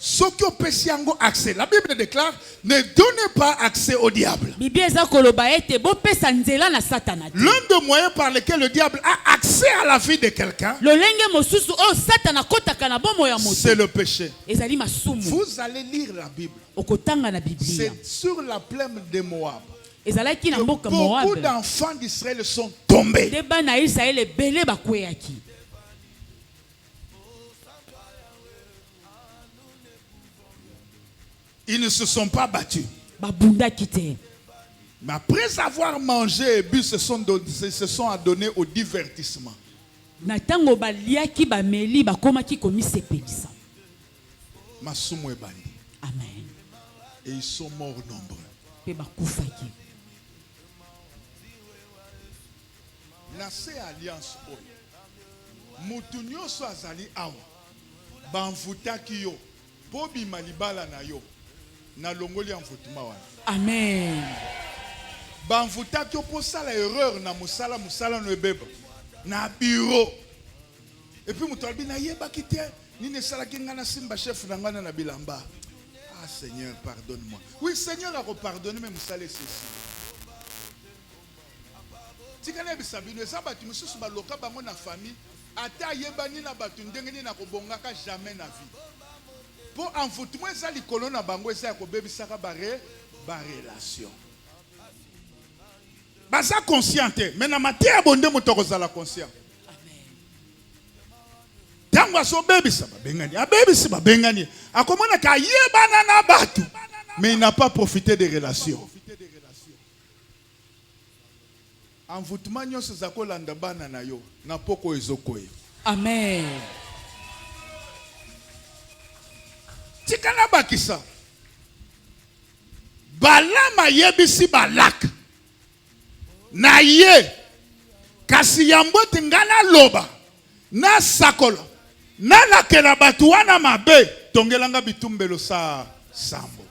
Soki opesi yango accès. La Bible déclare, ne donnez pas accès au diable. Bibi eza koloba ete bo pesa nzela na Satana. L'un des moyens par lesquels le diable a accès à la vie de quelqu'un, Lolenge mosusu o Satana kotaka na bomo ya moto. c'est le péché. Ezali masumu. Vous allez lire la Bible. Okotanga na Biblia. C'est sur la plaine de Moab. Ezalaki na Que mboka beaucoup Moab. d'enfants d'Israël sont tombés. De bana Israël ebele bakweyaki. Ils ne se sont pas battus. Babundaki te. Mais après avoir mangé et bu, se sont adonnés au divertissement. Na tango baliaki bameli bakomaki komisepelisa. Masumu ebani. Amen. Et ils sont morts nombreux. Pe bakufaki. Nase alliance oyo. Mutu nyonso azali awa. Banvutaki yo. Bobi malibala na yo. Na longoli envoûtement wana. Amen. Banvutaki yo posala erreur na musala no ebeba. Na bureau. Et puis mutu albi na yebaki te. Nini salaki ngana simba chef na ngana na bilamba. Ah Seigneur, pardonne-moi. Oui, Seigneur a repardonné mais musala ceci. Tikana bisabino ezabati mususu baloka bango na famille. Ata yebani na batu ndenge ni na kobongaka jamais na vie. Pour envoûtement ça likolo na bango esa ko bebisaka bare ba relation. Baza consciente mais na matia bonde mutoko zala conscient. Amen. Tango so bebisa babengani, abebisi babengani. Akomona ka yebana na batu mais il n'a pas profité des relations. Envoûtement nyonso zakolanda bana na yo na poko ezokoye. Amen. Tikana bakisa. Balama yebisi balak. Na ye. Kasi yambo tingana loba. Na sakola. Na lakela batu wana mabe. Tongelanga bitumbelo sa sambo.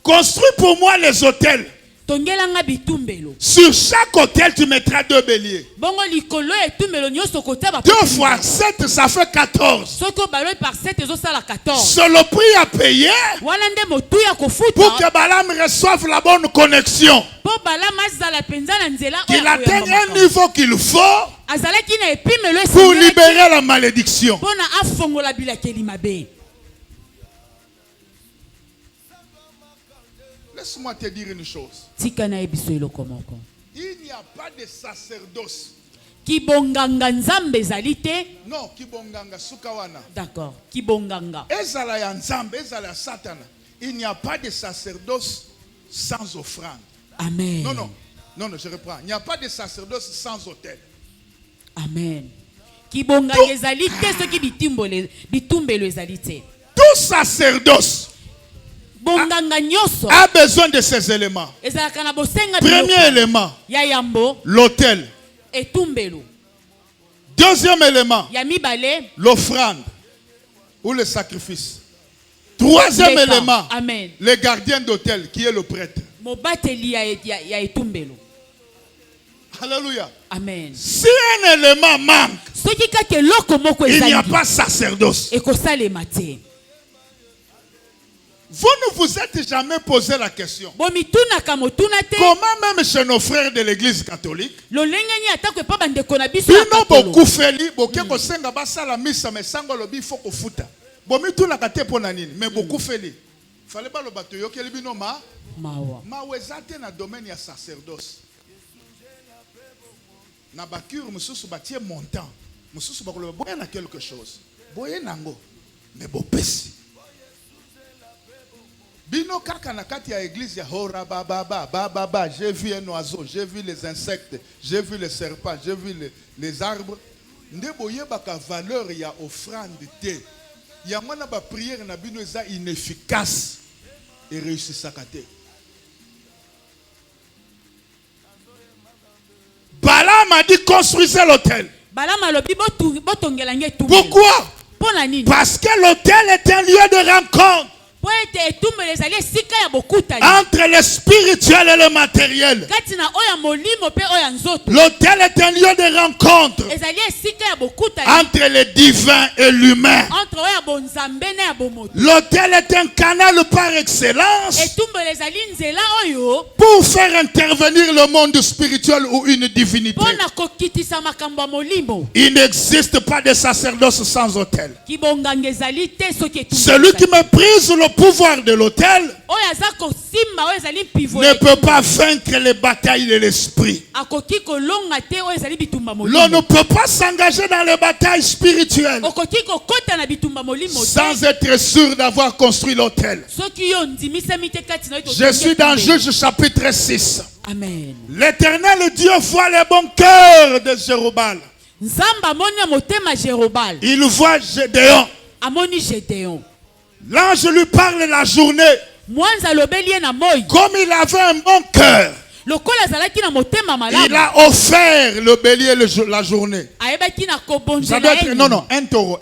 Construis pour moi les hôtels. Tongelanga bitumbelo. Sur chaque hôtel, tu mettras 2 béliers. Bongo likolo etumbelo nyoso kota ba. 2 fois 7, ça fait 14. Soko balo par 7 ezo sala 14. C'est le prix à payer Wana nde motu ya kofuta. pour que Balaam reçoive la bonne connexion. Po bala mazala penza na nzela Qu'il atteigne un niveau qu'il faut azalaki na epimelo pour libérer la malédiction. pona afongola bilakeli mabe. Laisse-moi te dire une chose. Tika na ebiso eloko moko. Il n'y a pas de sacerdoce. Kibonganga nzambe ezali te. Non, kibonganga sukawana. D'accord. Kibonganga. Ezala ya nzambe, ezala ya satana. Il n'y a pas de sacerdoce sans offrande. Amen. Non, non. Non, non, je reprends. Il n'y a pas de sacerdoce sans autel. Amen. Kibonganga ezali te soki bitumbelo ezali te. Tout sacerdoce Bonganga nyoso a besoin de ces éléments. ezalaka na bosenga Premier élément, ya yambo l'autel. etumbelo. Deuxième élément, Ya mibale l'offrande ou le sacrifice. Troisième Leka. élément, Amen. le gardien d'autel qui est le prêtre. Mobateli ya etumbelo. Alléluia. Amen. Si un élément manque, Soki kaka eloko moko il n'y a ezali pas sacerdoce. ekosalema te. Vous ne vous êtes jamais posé la question. Bomitunaka motuna te. Comment même chez nos frères de l'église catholique, Lolengeni atako epa bandeko na biso ya bino katolo. bokufeli boke kosenga basala misa mais sango lobi faut kofuta. Bomituna te pona nini mais bokufeli. Fallait pas le bateau yokeli bino Mawa. mawezate na domaine ya sacerdoce. Na bakure mususu batie montant. Mususu bakolo boya na quelque chose. Boye nango mais bopesi. Bino kaka na kati ya église ya hora baba, j'ai vu un oiseau, j'ai vu les insectes, j'ai vu les serpents, j'ai vu les arbres. Nde boye baka valeur ya offrande te. Ya mwana ba prière na bino eza inefficace et réussissaka te. Balaam a dit construisez l'autel. Balaam alobi botongela nge etumbelo. Pourquoi? Pona nini? Parce que l'autel est un lieu de rencontre Po ete etumbelo ezali esika ya bokutani. entre le spirituel et le matériel. Kati na oya molimo pe oya nzoto. L'autel est un lieu de rencontre Ezali esika ya bokutani. entre le divin et l'humain. Entre oya bonzambe na ya bomoto. L'autel est un canal par excellence Etumbelo ezali nzela oyo pour faire intervenir le monde spirituel ou une divinité. pona kokitisa makambo ya molimo. Il n'existe pas de sacerdoce sans autel. Kibonganga ezali te soki etumbelo. Celui qui méprise le pouvoir de l'autel Oyo aza kosimba oyo ezali pivo. ne peut pas vaincre les batailles de l'esprit. Akoki kolonga te oyo ezali bitumba L'on molimo. ne peut pas s'engager dans les batailles spirituelles Okoki kokota na bitumba molimo te. sans être sûr d'avoir construit l'autel. Soki yo ndimisami te kati na yo Je suis dans Juge chapitre 6. Amen. L'Éternel Dieu voit les bons cœurs de Jérobal. Nzamba amoni ya motema Jérobal. Il voit Gédéon. Amoni Gédéon. L'ange lui parle la journée. Mwanza alobeli ye na moi. Comme il avait un bon cœur, Lokola azalaki na motema il malamu. a offert le bélier la journée. Ayebaki na Ça kobonzela doit être, ye. non, un taureau.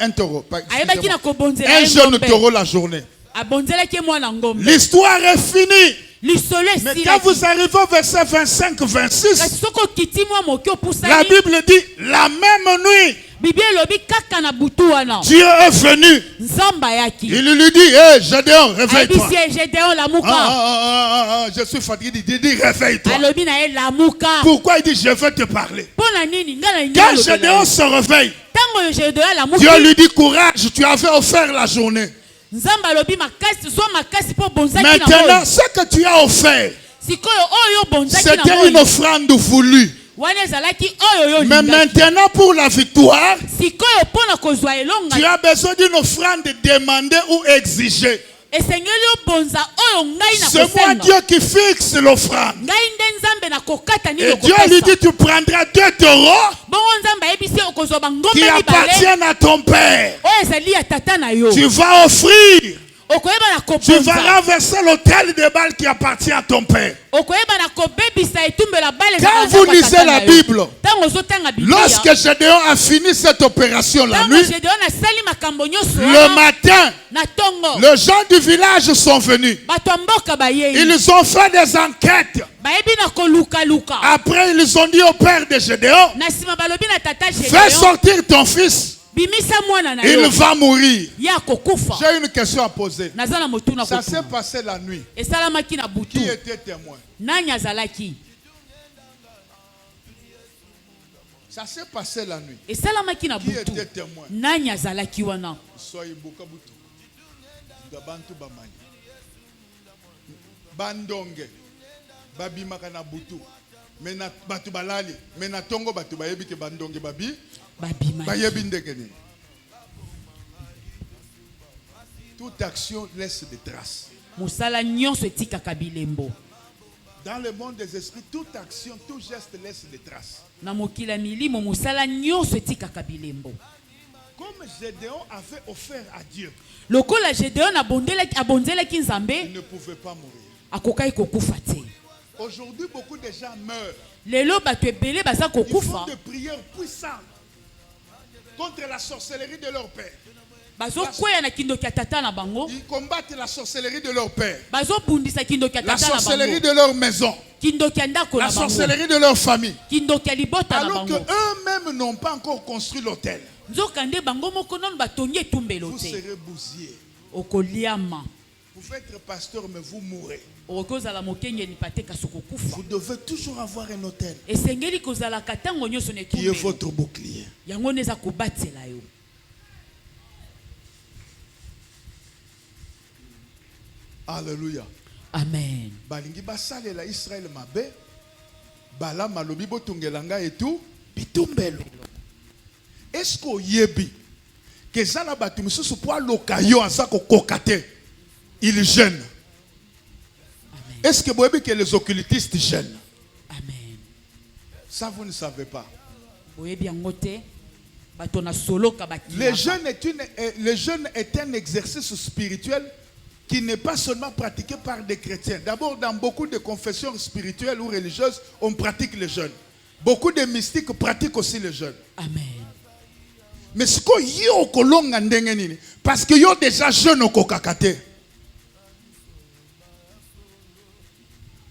Ayebaki na kobonzela Un ye jeune ngombe. taureau la journée. Abonzelaki ye mwana ngombe. L'histoire est finie. Lisolo Mais quand esilaki. vous arrivez au verset 25-26, Kasi soko okiti mwa moke la opusani. Bible dit, la même nuit, Biblia elobi kaka na butu wana. Dieu est venu. Nzamba ayaki. Il lui dit, hé, Gédéon, réveille-toi. Ayebisi ye Gédéon lamuka. Je suis fatigué. Il dit, réveille-toi. Alobi na ye lamuka. Pourquoi il dit, je vais te parler? Pona nini nga na Quand ngai Gédéon se réveille, tango Gédéon lamuki. Dieu lui dit, courage, tu avais offert la journée. Nzamba alobi makasi so makasi po bonzaki na Maintenant, moi. ce que tu as offert, Sikoyo oyo bonzaki na c'était une moi. offrande voulue. Wana ezalaki oyo yo Mais lingaki. maintenant, pour la victoire, Sikoyo pona kozwa elonga. tu as besoin d'une offrande demandée ou exigée. Esengeli obonza oyo ngai na C'est moi kosenga. Dieu qui fixe l'offrande. Ngai nde Nzambe na kokata Et nini Dieu lui dit, tu prendras 2 taureaux bongo Nzambe ayebisi ye okozwa bangombe qui mibale appartiennent à ton père. oyo ezali ya tata na yo. Tu vas offrir. Okoyeba na Tu vas kobonza. renverser l'autel de Baal qui appartient à ton père. Okoyeba na kobebisa etumbela bale Quand vous lisez la Bible, tango ozotanga Biblia. lorsque Gédéon a fini cette opération la Tango nuit, Gédéon asali makambo nyonso le wana, matin, na tongo les gens du village sont venus. bato ya mboka bayei Ils ont fait des enquêtes. bayebi na kolukaluka. Après, ils ont dit au père de Gédéon, Na nsima balobi na tata fais Gédéon sortir ton fils. bimisa mwana na Il yo va mourir. ya kokufa. J'ai une question à poser. Naza na motuna Ça s'est kotuna. passé la nuit. Esalamaki na butu. Qui était témoin? Nani azalaki? Ça s'est passé la nuit. Esalamaki na Qui butu. était témoin? Nani azalaki wana? Soyez bukabutu. Gabantu bamani. Bandonge. Babimaka na butu. Mais na batu balali, mais na tongo batu bayebi ke bandonge babi, babima. bayebi ndekeni. Toute action laisse des traces. Musala nyonso etikaka bilembo. Dans le monde des esprits, toute action, tout geste laisse des traces. Na mokila milimo musala nyonso etikaka bilembo. Comme Gédéon avait offert à Dieu, Lokola Gédéon abonzelaki Nzambe, il ne pouvait pas mourir. akokai kokufa te. Aujourd'hui, beaucoup de gens meurent. Lelo bato ebele baza Ils font kokufa. des prières puissantes contre la sorcellerie de leur père. Bazo kwea na kindoki ya tata na bango. Ils combattent la sorcellerie de leur père, Bazo bundisa kindoki ya la tata na sorcellerie bango. de leur maison, Kindoki ya ndako la na bango. sorcellerie de leur famille. Kindoki ya libota na Alors bango. qu'eux-mêmes n'ont pas encore construit l'autel. Nzokande bango moko non batongi etumbelo Vous te. serez bousillés. Okoliama. Vous pouvez être pasteur, mais vous mourrez. Okozala mokengeni pate kasoko kufa. Vous devez toujours avoir un autel Esengeli kozala katango nyonso na qui est etumbelo. votre bouclier. Yango neza kobatela yo. Alléluia. Amen. Balingi basalela Israël mabe, bala malobi botungelanga et tout, bitumbelo. Est-ce qu'on yebi que zala batu misusu po lokayo azako kokate, il gêne. Est-ce que vous savez que les occultistes gênent? Amen. Ça vous ne savez pas. Boyebi yango te. Bato na solo kabaki. Le jeûne est un exercice spirituel qui n'est pas seulement pratiqué par des chrétiens. D'abord, dans beaucoup de confessions spirituelles ou religieuses, on pratique le jeûne. Beaucoup de mystiques pratiquent aussi le jeûne. Amen. Mais ce qu'on y a au kolonga ndengeni, parce que y a déjà jeûne au kokakate.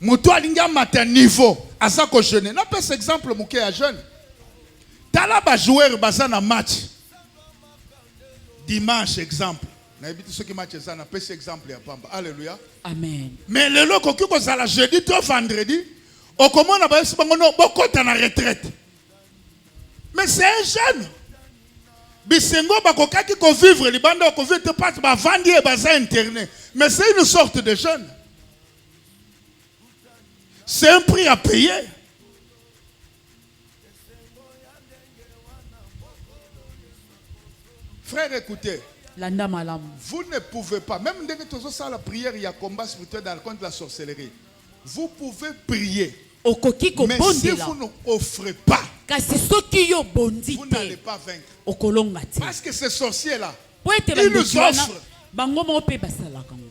Muto alinga matin niveau, asa ko jeûne. Na pas exemple muke a jeûne. Tala ba joueur baza na match. Dimanche exemple. Na ebiti ceux qui match ça na pese exemple ya pamba. Alléluia. Amen. Mais le loko ki ko sala jeudi to vendredi, o komona ba esi bango no bokota na retraite. Mais c'est un jeune. Bisengo bakokaki ko vivre libanda ko vivre pas ba vandi e baza internet. Mais c'est une sorte de jeûne. C'est un prix à payer. Frère, écoutez. Landa malam. Vous ne pouvez pas, même dès que tu as la prière, il y a combat spirituel dans le contre la sorcellerie. Vous pouvez prier. Okoki ko Mais si bondela. vous n'offrez pas, Kasi soki yo bondi vous n'allez te. pas vaincre. Okolonga te. Parce que ces sorciers-là, Po ete ils nous bandoki wana, offrent. bango mo pe basala kango.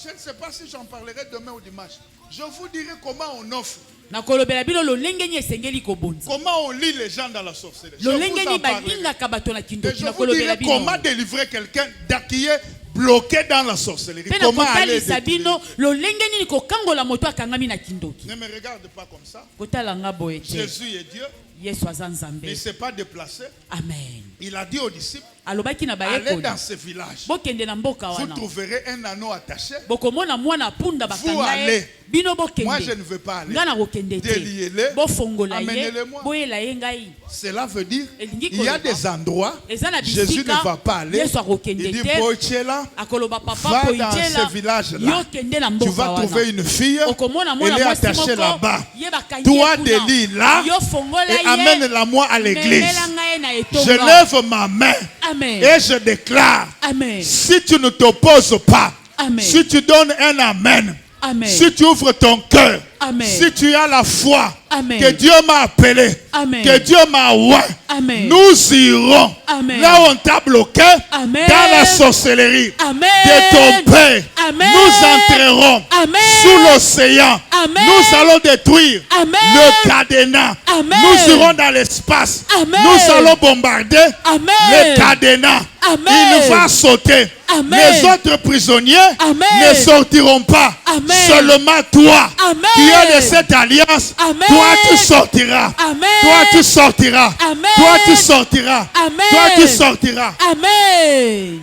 Je ne sais pas si j'en parlerai demain ou dimanche. Je vous dirai comment on offre. Na kolobela bilo lolenge ni esengeli ko bonza. Comment on lit les gens dans la sorcellerie. Je Lolenge vous ni en parlerai. balinga kabato na Et kindoki je na vous kolobela dirai bilo. comment délivrer quelqu'un qui est bloqué dans la sorcellerie. Pe na Comment aller kotalisa détruire. bino lolenge ni kokangola moto akangami na kindoki. Ne me regarde pas comme ça. Kotala nga boye te. Jésus est Dieu. Yesu aza Il ne Nzambe. s'est pas déplacé. Amen. Il a dit aux disciples, Alobaki na allez bayekoli. dans ce village. Bokende na mboka Vous wana. trouverez un anneau attaché. Bokomona mwana punda Vous bakanga allez. ye. Bino Moi, je bokende. ne veux pas aller. Nga na kokende te. Déliez-le. Bofongola ye. Amenez-le-moi. Boyela ye ngai. Cela veut dire Elingi il y a koloba. des endroits Eza na Jésus ne bisika, va pas aller. Yesu akokende Il dit, te. Poitiers-là, Akoloba papa va po dans ijela. ce village-là. Yo kende na Tu mboka vas wana. trouver une fille. Okomona Elle mwana est mwasi attachée moko, là-bas. ye bakangi Toi, ye kuna. délie là. Yo fongola Et ye. amène-la-moi à l'église. Memela ngai na etonga. Je lève ma main. Amen. Et je déclare, Amen. si tu ne t'opposes pas, Amen. si tu donnes un amen, Amen. si tu ouvres ton cœur, Amen. si tu as la foi Amen. que Dieu m'a appelé, Amen. que Dieu m'a oint, Amen. nous irons Amen. là où on t'a bloqué Amen. dans la sorcellerie Amen. de ton père. Amen. Nous entrerons Amen. sous l'océan. Amen. Nous allons détruire Amen. le cadenas. Amen. Nous irons dans l'espace. Amen. Nous allons bombarder Amen. le cadenas. Amen. Il va sauter. Amen. Les autres prisonniers Amen. ne sortiront pas. Amen. Seulement toi Amen. qui es de cette alliance, Amen. toi tu sortiras. Amen. Toi tu sortiras. Amen. Toi tu sortiras. Amen. Toi tu sortiras. Amen.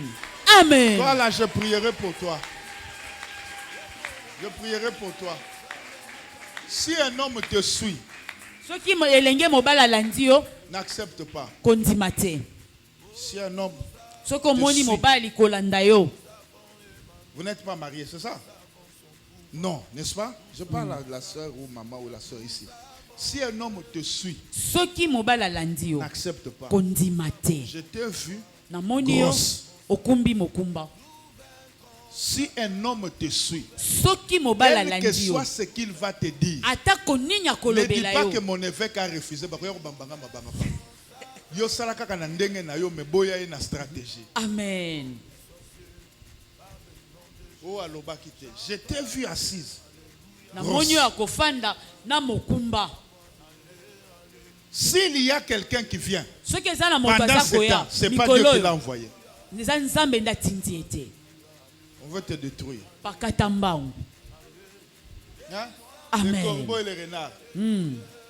Amen. Toi là, je prierai pour toi. Je prierai pour toi. Si un homme te suit, Soki elenge mobala alandi yo, n'accepte pas. kondima te. Si un homme, Soki omoni suis. mobali kolanda yo, vous n'êtes pas marié, c'est ça? Non, n'est-ce pas? Je parle à la soeur ou maman ou la soeur ici. Si un homme te suit, soki mobala landi yo n'accepte pas. kondima te. Je t'ai vu. Namoni yo Grosse. okumbi mokumba. Si un homme te suit, Soki mobala quel que landi yo soit ce qu'il va te dire, atako nini ne dis kolobela pas yo. que mon évêque a refusé. Yo salaka kana ndenge na yo me boya ye na stratégie. Amen. Oh alobaki te. Je t'ai vu assise. Namoni yo akofanda na mokumba. S'il y a quelqu'un qui vient Soki eza na moto pendant aza ce temps, koya c'est pas Dieu qui mikolo l'a yo envoyé. eza nzambe nda tindi ete On veut te détruire. pakata mbangu. Hein? Amen. Les corbeaux et les renards.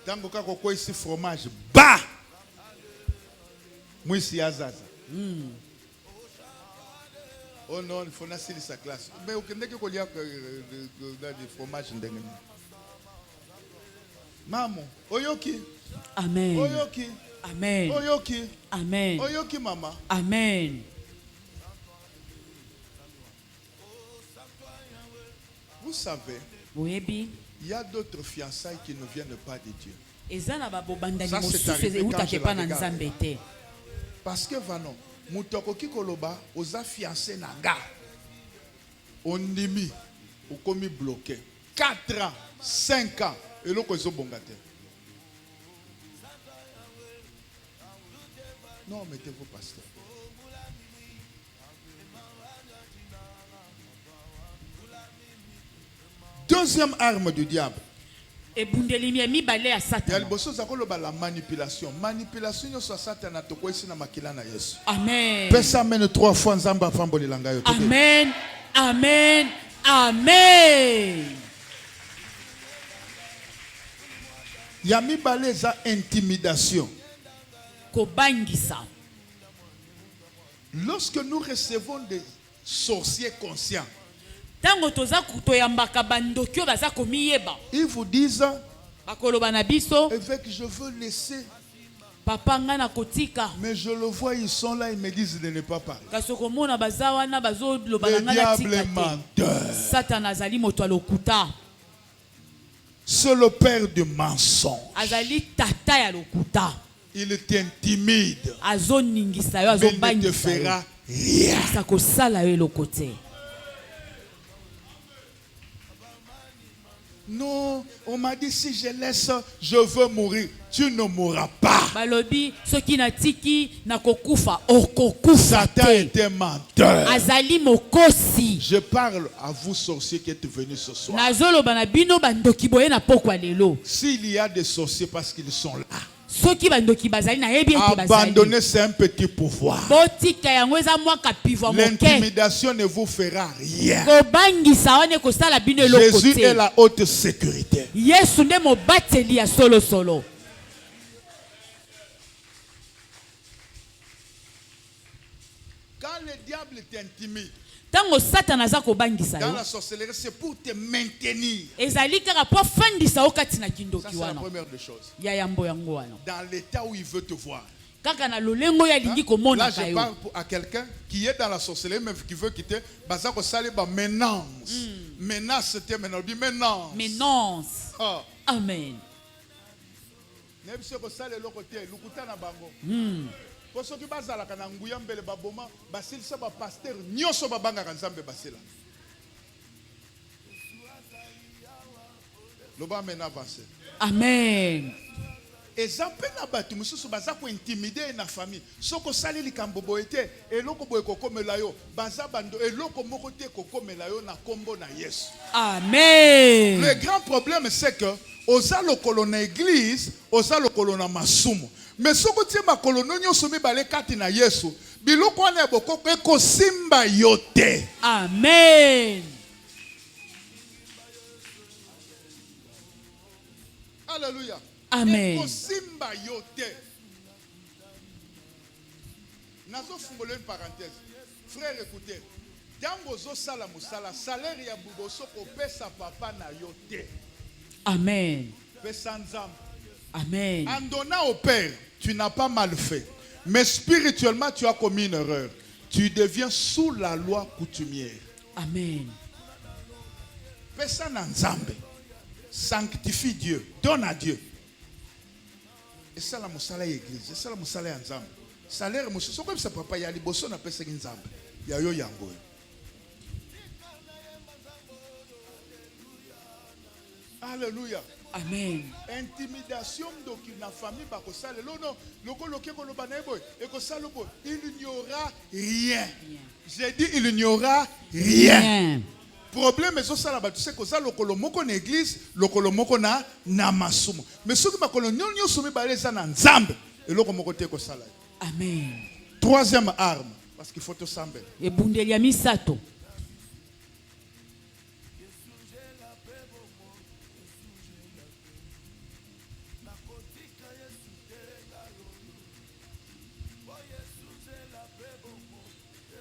Tango kako kwa ici fromage. Bah! Moi ici azaza. Oh non, il faut nasser sa classe. Mais aucun n'est que qu'on y a du fromage ndenge. Maman, oyoki. Amen. Oyoki. Amen. Oyoki. Amen. Oyoki maman. Amen. Vous savez, Boyebi il y a d'autres fiançailles qui ne viennent pas de Dieu. eza na babobandani Ça, c'est mosusu arrivé quand eutake je pa la na regarde. nzambe te. Parce que Vanon, Moutokoki Koloba, osa fiancé naga. On nimi, ou commis bloqué. 4 ans, 5 ans, et l'autre est bongate. Non, mettez-vous pasteur. Deuxième arme du diable. Ebundelimi ya mibale ya Il y a Satan. le bosso zakoloba la manipulation. Manipulation yo so Satan atoko isi na makila na Yesu. Amen. Pesa amène 3 fois nzamba famboli langa yo. Amen. Amen. Amen. Ya mibale za intimidation. Kobangisa. Lorsque nous recevons des sorciers conscients, Tango toza kutoyambaka bandoki oyo baza komiyeba. ils vous disent, Bakoloba na biso, évêque, je veux laisser. papa nga na kotika. Mais je le vois, ils sont là, ils me disent de ne pas parler. Kasi komona baza wana bazoloba Le na nga na diable tika est te. menteur. Satan azali moto ya lokuta. C'est le père du mensonge. Azali tata ya lokuta. Il t'intimide, Azoningisa yo, mais il ne te azobangisa yo. fera rien. Sa kosala yo eloko te. Non, on m'a dit si je laisse, je veux mourir. Tu ne mourras pas. Balobi soki na tiki na kokufa okokufa Satan te. était menteur. Azali mokosi. Je parle à vous sorciers qui êtes venus ce soir. Nazoloba na bino bandoki boye na pokwa lelo. S'il y a des sorciers parce qu'ils sont là, Soki bandoki bazali na yebi ete bazali. abandonnez, c'est un petit pouvoir. Botika yango eza mwa kapivwa moke. L'intimidation ne vous fera rien. Kobangisa wane kosala bino eloko Jésus est te. la haute sécurité. Yesu nde mobateli ya solo solo. Quand le diable t'intimide, Tango Satan aza kobangisa dans yo. la sorcellerie, c'est pour te maintenir. Ezali kaka po fandisa yo kati na Ça, kindoki c'est la wana. première des choses. Ya yambo yango wana. Dans l'état où il veut te voir. Kaka na lolengo ya lingi Là, komona je kayo. parle à quelqu'un qui est dans la sorcellerie, mais qui veut quitter. Bazako saliba menace. Menace, c'était maintenant. Dit menace. Menance. Ah. Amen. Nebise ko sale lokote lukuta na bango. Po soki bazala kana nguya mbele baboma basilisa ba pasteur nyoso babanga kanzambe basila. Loba mena avance. Amen. Ezampe na batu mususu baza ko intimider na famille. Soko sali likambo boyete eloko boye kokomela yo baza bando eloko moko te kokomela yo na kombo na Yesu. Amen. Le grand problème c'est que oza lokolo na église, oza lokolo na masumu. Mais soko tie makolo nyonso mibale kati na Yesu, biloko wana ya bokoko ekosimba yo te. Amen. Alléluia. Amen. Ekosimba yo te. Nazo fungola une parenthèse. Frère, écoutez. Tango zo sala musala, salaire ya buboso kopesa papa na yo te. Amen. Pesa nzambe. Amen. En donnant au Père, tu n'as pas mal fait. Mais spirituellement, tu as commis une erreur. Tu deviens sous la loi coutumière. Amen. Pesa na nzambe. Sanctifie Dieu. Donne à Dieu. Et ça la mosala église, et ça la mosala ya nzambe. Salaire mosusu comme ça papa ya liboso na pesa nzambe. Ya yo yango. Alléluia. Amen. Intimidation donc la famille ba ko sala non lokoloke ko lobana boy et ko sala boy, il n'y aura rien. J'ai dit il n'y aura rien. Problème est ça là-bas, tu sais que ça lokolo moko na église, lokolo moko na masumo. Mais ceux qui ba kolonyo nyo somi ba les na nzambe et loko moko te ko sala. Amen. Troisième arme parce qu'il faut te sambel. Et bundeli ya misato.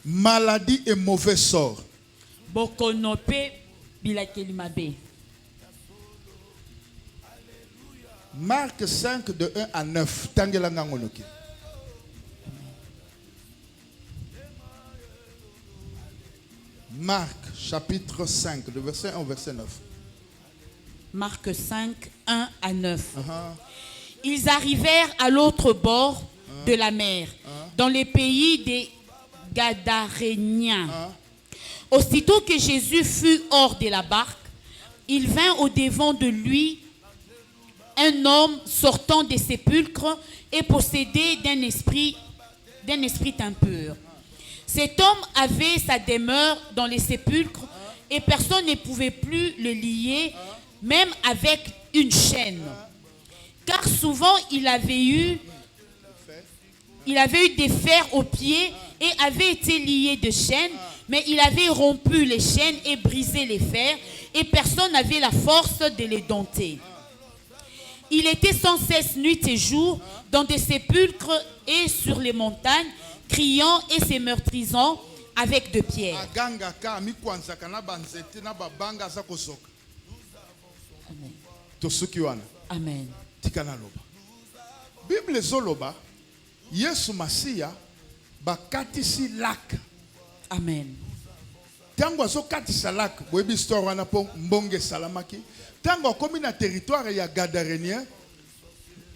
Maladie et mauvais sort. Bokonope bilakeli mabe. Marc 5 de 1 à 9. Tangela ngangonoki. Marc chapitre 5 de verset 1 au verset 9. Marc 5, 1 à 9. Ils arrivèrent à l'autre bord de la mer, dans les pays des Gadaréniens. Aussitôt que Jésus fut hors de la barque, il vint au-devant de lui un homme sortant des sépulcres et possédé d'un esprit impur. Cet homme avait sa demeure dans les sépulcres et personne ne pouvait plus le lier, même avec une chaîne. Car souvent il avait eu des fers aux pieds et avait été lié de chaînes, mais il avait rompu les chaînes et brisé les fers, et personne n'avait la force de les dompter. Il était sans cesse nuit et jour dans des sépulcres et sur les montagnes, criant et se meurtrisant avec de pierres. Amen. Bible zoloba Yesu Masiya bakatisi lac. Amen. Tango azo katisa lac, boyebi histoire wana po mbonge salamaki. Tango akomi na territoire ya Gadarénien,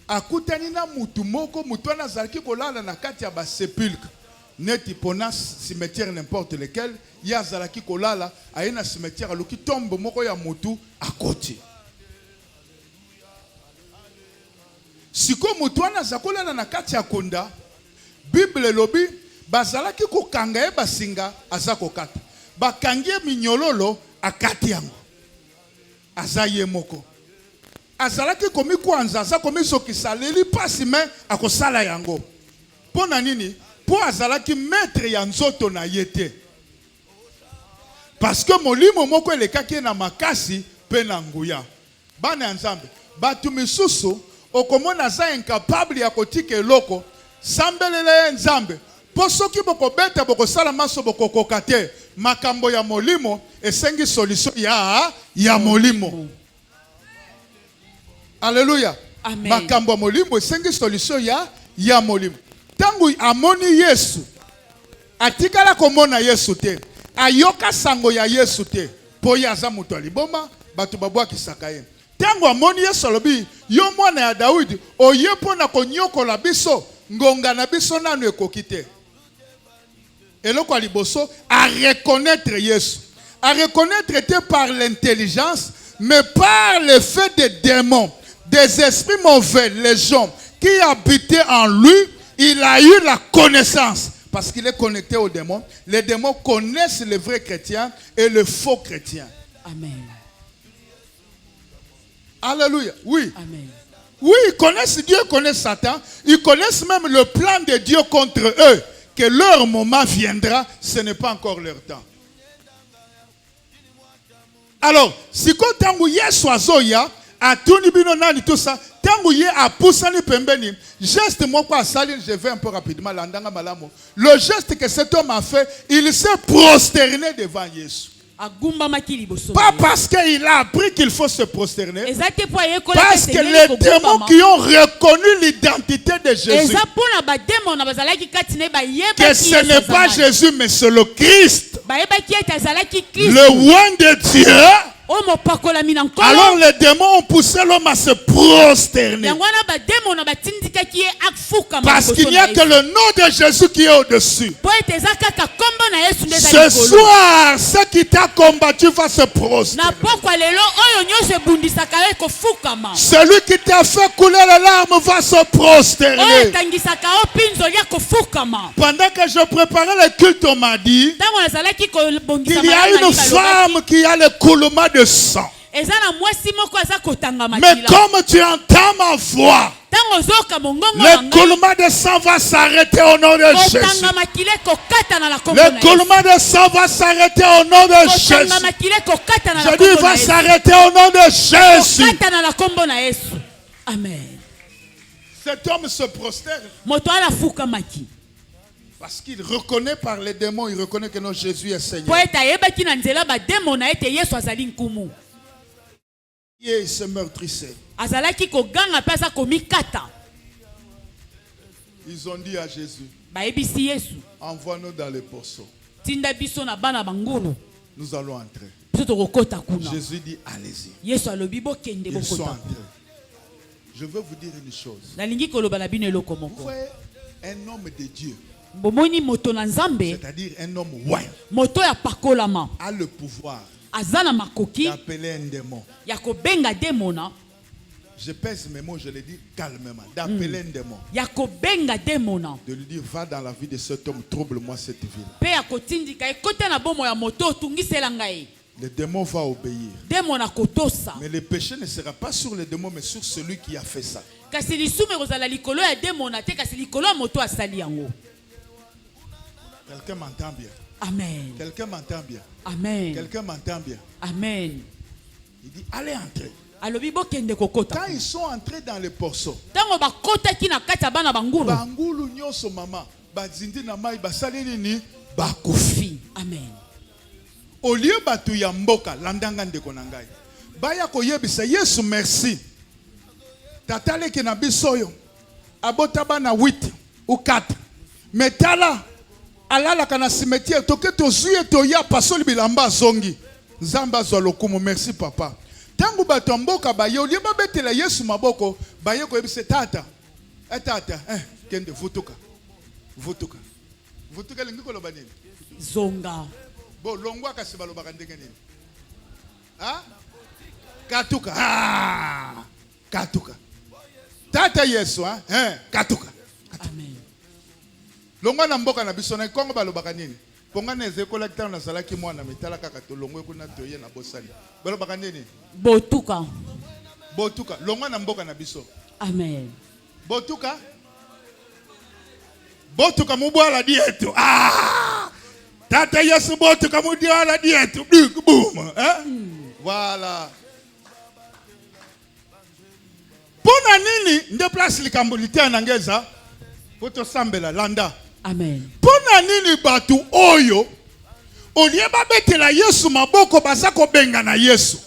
akutani na mutu moko, mutu wana azalaki kolala na kati ya ba sépulcre. Neti pona cimetière n'importe lequel, ya azalaki kolala ayena cimetière aluki tombe moko ya mutu akoti. Siko mutu wana zakolala na kati ya konda, Bible lobi bazalaki kokanga ye basinga azako kata. Bakangie minyololo akati yango. Azaye moko. Azalaki komi kwanza azakomi soki saleli pasi me akosala yango. Pona nini? Po azalaki maître ya nzoto na yete. Parce que molimo moko elekaki na makasi pe na nguya. Bana ya Nzambe, batu misusu okomona za incapable ya kotika eloko, sambelele ya Nzambe. Po soki boko beta boko sala maso boko kokate, makambo ya molimo esengi solution ya molimo. Alléluia. Amen. Makambo ya molimo esengi solution ya molimo. Tangu amoni Yesu, atikala komona Yesu te, ayoka sango ya Yesu te, po yaza mutu aliboma, batu babwaki sakaye. Tango amoni Yesu alobi, yo mwana ya Daudi, oye pona konyokola biso, ngonga na biso nanu ekoki te. Eloko aliboso, à reconnaître Yesu. À reconnaître était par l'intelligence, mais par le fait des démons, des esprits mauvais, les gens qui habitaient en lui, il a eu la connaissance. Parce qu'il est connecté aux démons. Les démons connaissent les vrais chrétiens et les faux chrétiens. Amen. Alléluia. Oui. Amen. Oui, ils connaissent Dieu, ils connaissent Satan. Ils connaissent même le plan de Dieu contre eux. Que leur moment viendra, ce n'est pas encore leur temps. Alors, si quand tangu Yesu azoya, atuni bino nani tout ça, tangu ye apusani pembeni, geste moi quoi sali, je vais un peu rapidement landanga malamo. Le geste que cet homme a fait, il s'est prosterné devant Yesu. Pas parce qu'il a appris qu'il faut se prosterner. Parce que les démons qui ont reconnu l'identité de Jésus, que ce n'est pas Jésus mais c'est le Christ, le roi de Dieu, O mopakolami na nkolo. Alors les démons ont poussé l'homme à se prosterner. Yango wana ba démon na batindikaki ye akfuka Parce qu'il n'y a que le nom de Jésus qui est au-dessus. Po ete eza kaka kombo na Yesu nde eza Ce likolo. soir, ce qui t'a combattu va se Na prosterner. pokwa lelo oyo nyonso ebundisaka yo ekofukama. Celui qui t'a fait couler les larmes va se Oyo prosterner. etangisaka yo mpinzoli akofukama. Pendant que je préparais le culte, on m'a dit Ntango nazalaki kobongisa qu'il y a malamu une femme qui a le coulement de sang. eza na mwasi moko aza kotanga Mais makila. comme tu entends ma voix, Ntango ozoyoka mongongo na le ngai, coulement de sang va s'arrêter au nom de Jésus. kotanga makila ekokata na kombo na Le Yesu. coulement de sang va s'arrêter au nom de Kotanga Jésus. makila ekokata na Je dis, kombo il na va Yesu. s'arrêter au nom de Jésus. Kokata na kombo na Yesu. Amen. Cet homme se prosterne Moto anafukamaki. parce qu'il reconnaît par les démons, il reconnaît que non, Jésus est Seigneur. Po ete ayebaki na nzela bademo na ete Yesu azali nkumu. Et il se meurtrissait. Azalaki koganga mpe aza komikata. Ils ont dit à Jésus, Bayebisi Yesu. envoie-nous dans les poceaux. Tinda biso na bana bangulu. Nous allons entrer. Biso tokokota kuna. Jésus dit, allez-y. Yesu alobi bokende Ils sont bokota. entrés. Je veux vous dire une chose. Nalingi koloba na bino eloko Vous moko. voyez, un homme de Dieu, Bomoni moto na Nzambe, c'est-à-dire un homme ouais, moto ya pakolama. a le pouvoir Aza na makoki d'appeler un démon. ya kobenga demona, Je pèse mes mots, je le dis calmement. D'appeler un démon. ya kobenga demona. De lui dire, va dans la vie de cet homme, trouble-moi cette ville. Pe ya kotindika ekota na bomo ya moto tungisela ngai. Le démon va obéir. Demona kotosa. Mais le péché ne sera pas sur le démon, mais sur celui qui a fait ça. Kasi lisume kozala likolo ya demona te kasi likolo ya moto asali yango. Quelqu'un m'entend bien. Amen. Quelqu'un m'entend bien. Amen. Quelqu'un m'entend bien. Amen. Il dit, allez entrer. Alobi bokende kokota. Quand ils sont entrés dans les porceaux, Tango bakotaki na kati ya bana bangulu. bangulu nyonso mama, bazindi na mai basali nini bakufi. Fi. Amen. Au lieu batu ya mboka landanga ndeko na ngai. Baya koyebisa Yesu merci. Tatale ke na bisoyo. Abota bana 8 ou 4. Metala alala kana cimetière toke tozuye toya pasoli bilamba zongi. Nzamba zwa lokumu merci papa. Tangu bato mboka baye au lieu babetela Yesu maboko baye koyebisa tata. Tata, kende vutuka. Vutuka. Vutuka lingi koloba nini? Zonga. Bo longwa kasi balobaka ndenge nini? Ah? Katuka. Ah! Katuka. Tata Yesu, katuka. Amen. Longwa na mboka na biso na Kongo balobaka nini? Ponga na ezekola kitana na salaki mwana mitala kaka to longwe kuna toye na bosali. Balobaka nini? Botuka. Botuka. Longwa na mboka na biso. Amen. Botuka. Botuka mubwala dietu. Ah! Tata Yesu botuka mubwala dietu. Boom. Voilà. Pona nini nde place likambo litea na ngeza poto sambela landa. Amen. Pona nini batu oyo olie babetela Yesu maboko baza kobenga na Yesu.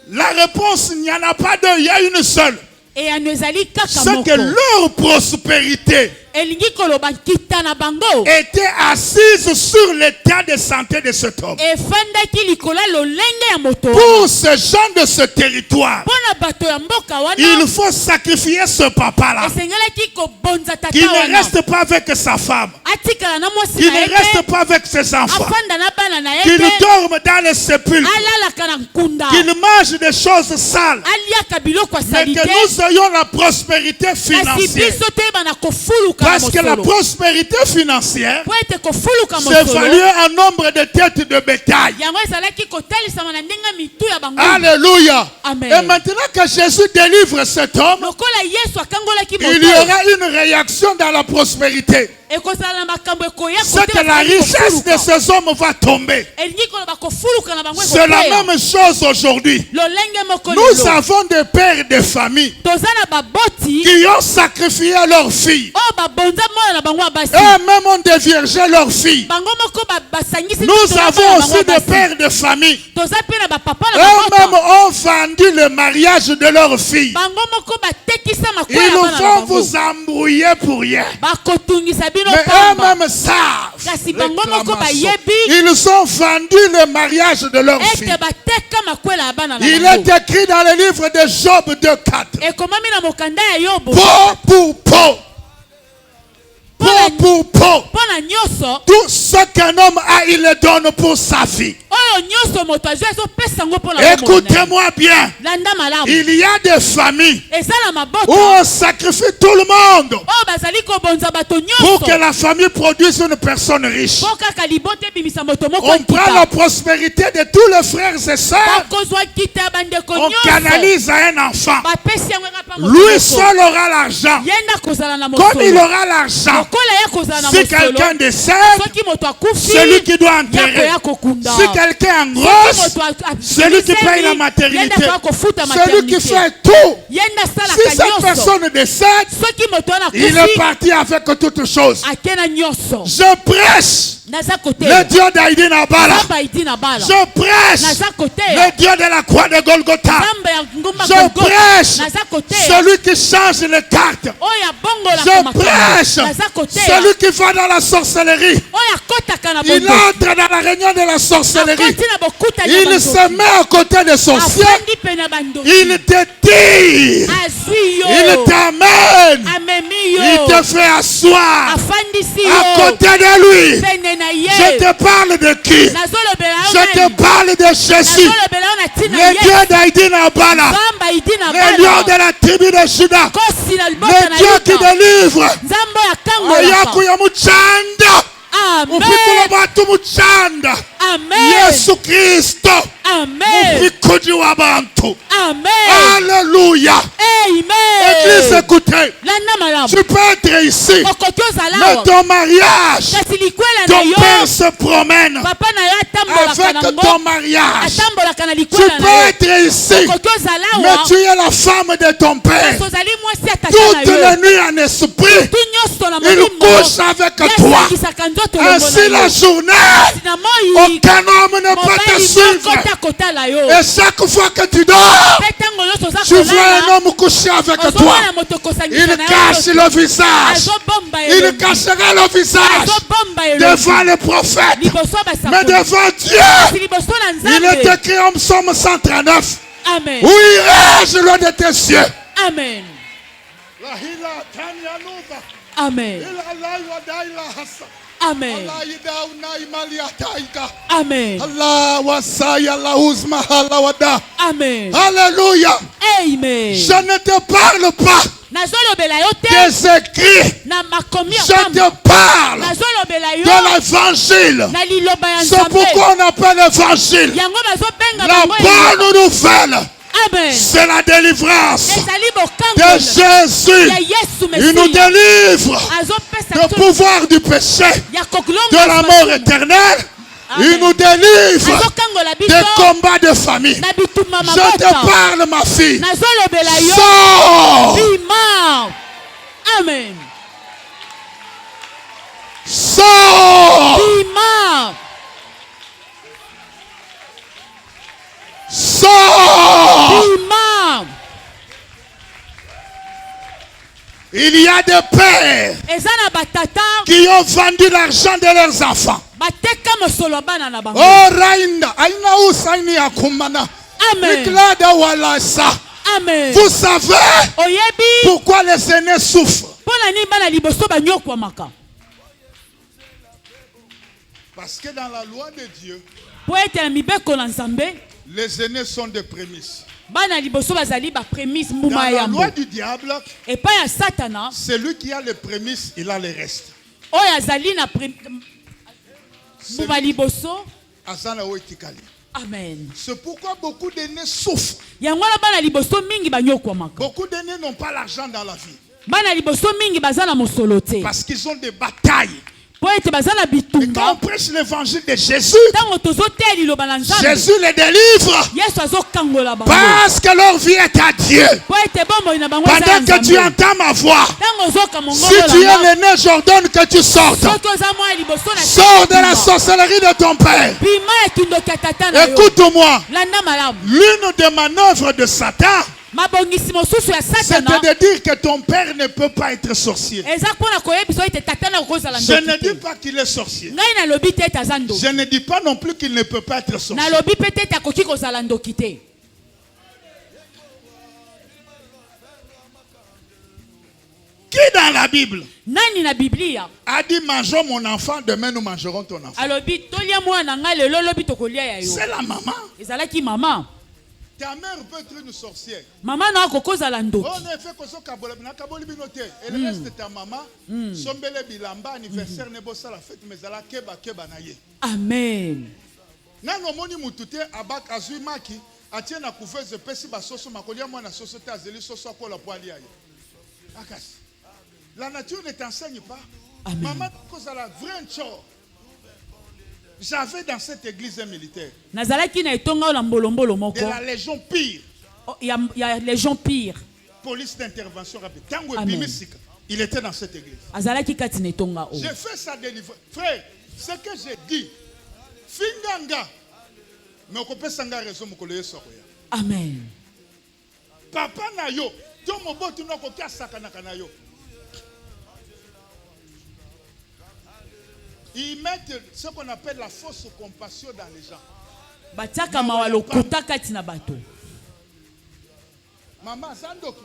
La réponse, il n'y en a pas deux, il y a une seule. Et anezali kaka C'est moko. que leur prospérité Elingi koloba kitana bango. était assise sur l'état de santé de cet homme. Efandaki likola lolenge ya moto. Pour ces gens de ce territoire, Pona bato ya mboka wana. il faut sacrifier ce papa-là. Esengelaki kobonza tata Qui ne wana. reste pas avec sa femme. Atikala na mwasi Qui na ne yeke. reste pas avec ses enfants. Afanda na bana na Qu'il yeke. dorme dans les sépulcres. Alalaka na nkunda. Qu'il mange des choses sales. Aliaka biloko Mais salite. que nous ayons la prospérité Kasi financière. biso te bana kofuluka na Parce que la mosolo. prospérité financière Po ete kofuluka s'évalue mosolo. en nombre de têtes de bétail. Yango ezalaki kotalisama na ndenge mitu ya bango. Alléluia. Amen. Et maintenant que Jésus délivre cet homme, Lokola Yesu akangolaki il y moto. aura une réaction dans la prospérité. Ekozala na makambo ekoya C'est que la richesse de ces hommes va tomber. elingi koloba kofuluka na bango C'est la ekoteya. même chose aujourd'hui. Lolenge moko Nous lelo. avons des pères de famille Toza na baboti. qui ont sacrifié leurs filles. Oh babonza mwana na bango abasi. Eux-mêmes ont déviergé leurs filles. Bango moko basangisi. Nous avons aussi des pères de famille. Toza pe na bapapa na Eux-mêmes babota. ont vendu le mariage de leurs filles. Bango moko batekisa makoya Ils ya bana na vont bango. vous embrouiller pour rien. Bakotungisa bino bino Mais pamba. eux-mêmes savent. Kasi bango moko Réclamation. bayebi Ils ont vendu le mariage de leur fille. ete bateka makwela ya bana na Il bango. est écrit dans le livre de Job 2:4. Ekomami na mokanda ya Yobo. Peau pour peau. Peau pour peau. Mpona nyonso Tout ce qu'un homme a, il le donne pour sa vie. oyo nyonso moto azwi azopesa yango mpona bomoi na ye. Écoutez-moi bien. landa malamu. Il y a des familles eza na où mabota on sacrifie tout le monde oyo bazali kobonza bato pour nyonso que la famille produise une personne riche. mpo kaka libota ebimisa moto moko On prend la nkita. prospérité de tous les frères et sœurs. bakozwa kita ya bandeko On nyonso canalise à un enfant. bapesi yango eka mpa moto Lui moko. seul aura l'argent. ye nda kozala na Comme il mosolo aura l'argent, lokola ye kozala na si mosolo quelqu'un décède, soki moto akufi celui qui doit enterrer. yakoya kokunda Si quelqu'un Soki engrosse, moto celui qui paye la ye maternité. nda kofuta Celui qui maternité fait tout. ye nda Si asalaka cette nyonso personne décède, soki moto wana il est akufi parti avec toutes choses. ake na nyonso Je prêche naza le kote Dieu d'Aïdi Nabala. nzambe aidi na bala Je prêche naza kote le Dieu de la croix de Golgotha. nzambe ya ngumba Je Golgotha. prêche naza kote celui qui change les cartes. oyo abongolaka Je makambo prêche naza kote celui qui va dans la sorcellerie. oyo akotaka na Il bondo entre dans la réunion de la sorcellerie. akoti na bokutani ya Il se bandoki. met à côté des sorciers. afandi pene ya bandoki Il te tire. azwi yo Il t'amène. amemi Il yo te fait asseoir afandisi à yo côté de lui. pene na Je ye te parle de qui? nazolobela yo Je te nani parle de Jésus, nazolobela yo na ntina le ye Dieu d'Aïdi Nabala, nzambe aidi na le lion bala de la tribu de Juda, kosi na libota le na Dieu qui yuda délivre. nzambe oyo Ayaku akangolaka ya muchanda, amen upikula batu muchanda. amen Yesu Kristo, amen mupikudi wa bantu. amen Alléluia. Église, amen écoutez, landa malamu tu peux être ici, okoki ozala mais awa ton mariage, kasi likwela na ton yo père se promène papa na yo atambolaka avec nango ton mariage. atambolaka na Tu likwela peux na yo être ici, okoki ozala mais awa tu es la femme de ton père. kasi ozali mwasi ya tata na Toutes yo les nuits en esprit, tu nyonso na il molimo couche avec toi. yasakisaka nzoto Ainsi la journée, na moi aucun homme ne peut te mobali suivre. moko ta kotala yo Et chaque fois que tu dors, mpe ntango nyonso oza tu vois un kolala homme coucher avec toi. ozomona moto kosangisa Il na yo cache le visage. azobomba Il elongi cachera le visage azobomba elongi devant le prophète. liboso ya Mais basakoli devant kasi Dieu, liboso na il est nzambe écrit en psaume 139. amen Où irai-je loin de tes yeux? amen amen amen amen Allah wasaya la uzma hala wada. amen Alléluia. amen Je ne te parle pas nazolobela yo te des écrits. na makomi ya Je pamba te parle nazolobela yo de l'évangile. na liloba ya C'est nzambe pourquoi on appelle l'évangile yango bazobenga la bango eliloba. bonne nouvelle. amen C'est la délivrance ezali de bokangolo Jésus. ya yesu Il nous mesiya délivre azopesa du pouvoir du péché, ya de kokulonga la mort éternelle. Il nous délivre azokangola des biso combats de famille. na bituma Je te mabota parle, ma fille. nazolobela yo Sors! bima amen Sors! bima Sors! bima Il y a des pères eza na batata qui ont vendu l'argent de leurs enfants. bateka mosolo ya bana na bango Oh, Rainda, aina usaini ya kumana. amen Miklada walasa. amen Vous savez oyebi pourquoi les aînés souffrent? mpo na nini bana liboso banyokwamaka Parce que dans la loi de Dieu, mpo ete na mibeko na nzambe les aînés sont des prémices. bana liboso bazali bapremise Dans mbuma ya la yambo loi du diable, epai ya satana celui qui a les prémices, il a les restes. oyo azali na mbuma liboso Azana oitikali. amen C'est pourquoi beaucoup d'aînés souffrent. yango wana bana liboso mingi banyokwamaka Beaucoup d'aînés n'ont pas l'argent dans la vie. bana liboso mingi baza na mosolo te Parce qu'ils ont des batailles. mpo ete baza na Et quand bitumba on prêche l'évangile de Jésus, ntango tozoteya liloba na nzambe Jésus les délivre. yesu azokangola bango Parce que leur vie est à Dieu. mpo ete bomoi na bango eza ya Pendant que tu nzambe entends ma voix, ntango ozoka si tu es mongololanga l'aîné, j'ordonne que tu sortes. soki oza mwana liboso na Sors de la sorcellerie de ton père. bima ekindoki ya tata na yo Écoute-moi. landa malamu L'une des manœuvres de Satan, mabongisi mosusu ya C'est Satana. de dire que ton père ne peut pas être sorcier. Eza mpona koyebiso ete tata na kokozala Je ne ndoki dis te. pas qu'il est sorcier. Ngai nalobi te ete aza ndoki. Je ne dis pas non plus qu'il ne peut pas être sorcier. Nalobi pe te ete akoki kozala ndoki te. Qui dans la Bible Nani na Biblia a dit mangeons mon enfant, demain nous mangerons ton enfant? alobi tolia mwana ngai lelo lobi tokolia ya yo. C'est la maman. Ezalaki mama. Ta mère peut être une sorcière. Mama na kokozala ndoki. On a fait que ce kabola na kaboli binote. Et le reste de ta maman, sombele bilamba anniversaire nebo sala fête mais ala keba na ye. Amen. Nano moni mutute abak azui maki atie na couveuse pesi ba soso makolia mwana soso te azeli soso akola poali aye. Akasi. La nature ne t'enseigne pas. Amen. Maman cause la vraie chose. J'avais dans cette église un militaire Nazalaki na etonga la mbolombolo de moko. la légion pire. Oh, y a les gens pires. Police d'intervention rapide. Tango Amen. epimisika. Il était dans cette église. Azalaki kati na etonga o. J'ai fait sa délivrance. Frère, ce que j'ai dit, Finganga, mais on peut s'engager raison mokolo yesokoya. Amen. Papa na yo, to mobotu no kokia sakanaka na yo. Ils mettent ce qu'on appelle la fausse compassion dans les gens. Batiaka mawalo kuta kati na bato. Maman zandoki.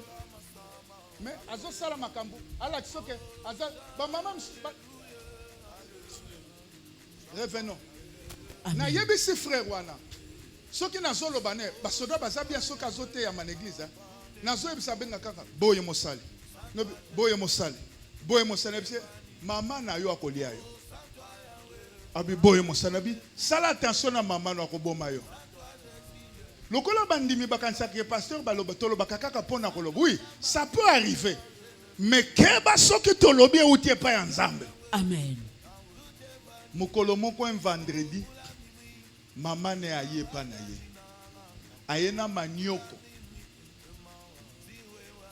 Mais azo sala makambu. Ala kisoke aza ba maman revenons. Na yebisi frère wana. Soki nazo lobane ba soda baza bien soki azote ya man église. Nazo yebisa benga kaka boye mosali. No boye mosali. Boye mosali maman na yo akolia yo. Abi boye mosalabi sala attention na maman no akoboma yo. Lokola bandimi bakanisa que pasteur baloba toloba kaka pona koloba. Oui, ça peut arriver. Mais keba soki tolobi outie pa ya nzambe. Amen. Mokolo moko un vendredi maman ne aye pa na ye. Ayena manioko.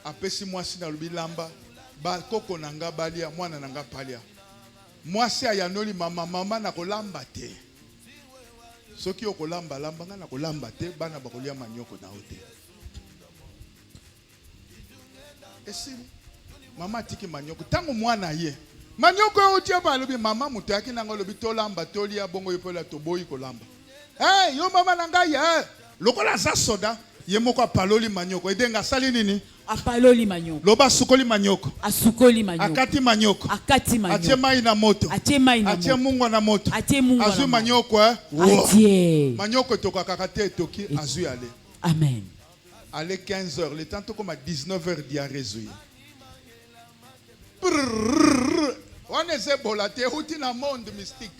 Apesi mwasi na lobi lamba ba koko nanga balia mwana nanga palia. Mwasi ayanoli mama na kolamba te. Soki okolamba lamba nga na kolamba te bana bakolia manioko na ote. Esi mama tiki manioko tango mwana ye. Manioko otia ba lobi mama mutaki nanga lobi tolamba tolia bongo yopola toboyi kolamba. Eh yo mama nanga ye. Lokola za soda ye moko apaloli manioko edenga sali nini? Apaloli manyoko. Loba sukoli manioko. Asukoli manyoko. Akati manioko. Akati manyoko. Atie mai na moto. Atie mai na moto. Atie mungo na moto. Atie mungo na moto. Azu manioko Atie. Manioko toka kakate toki azu ale. Amen. Allez 15h, le temps comme à 19h diarrhée zouye. On est zébolaté, outil dans le monde mystique.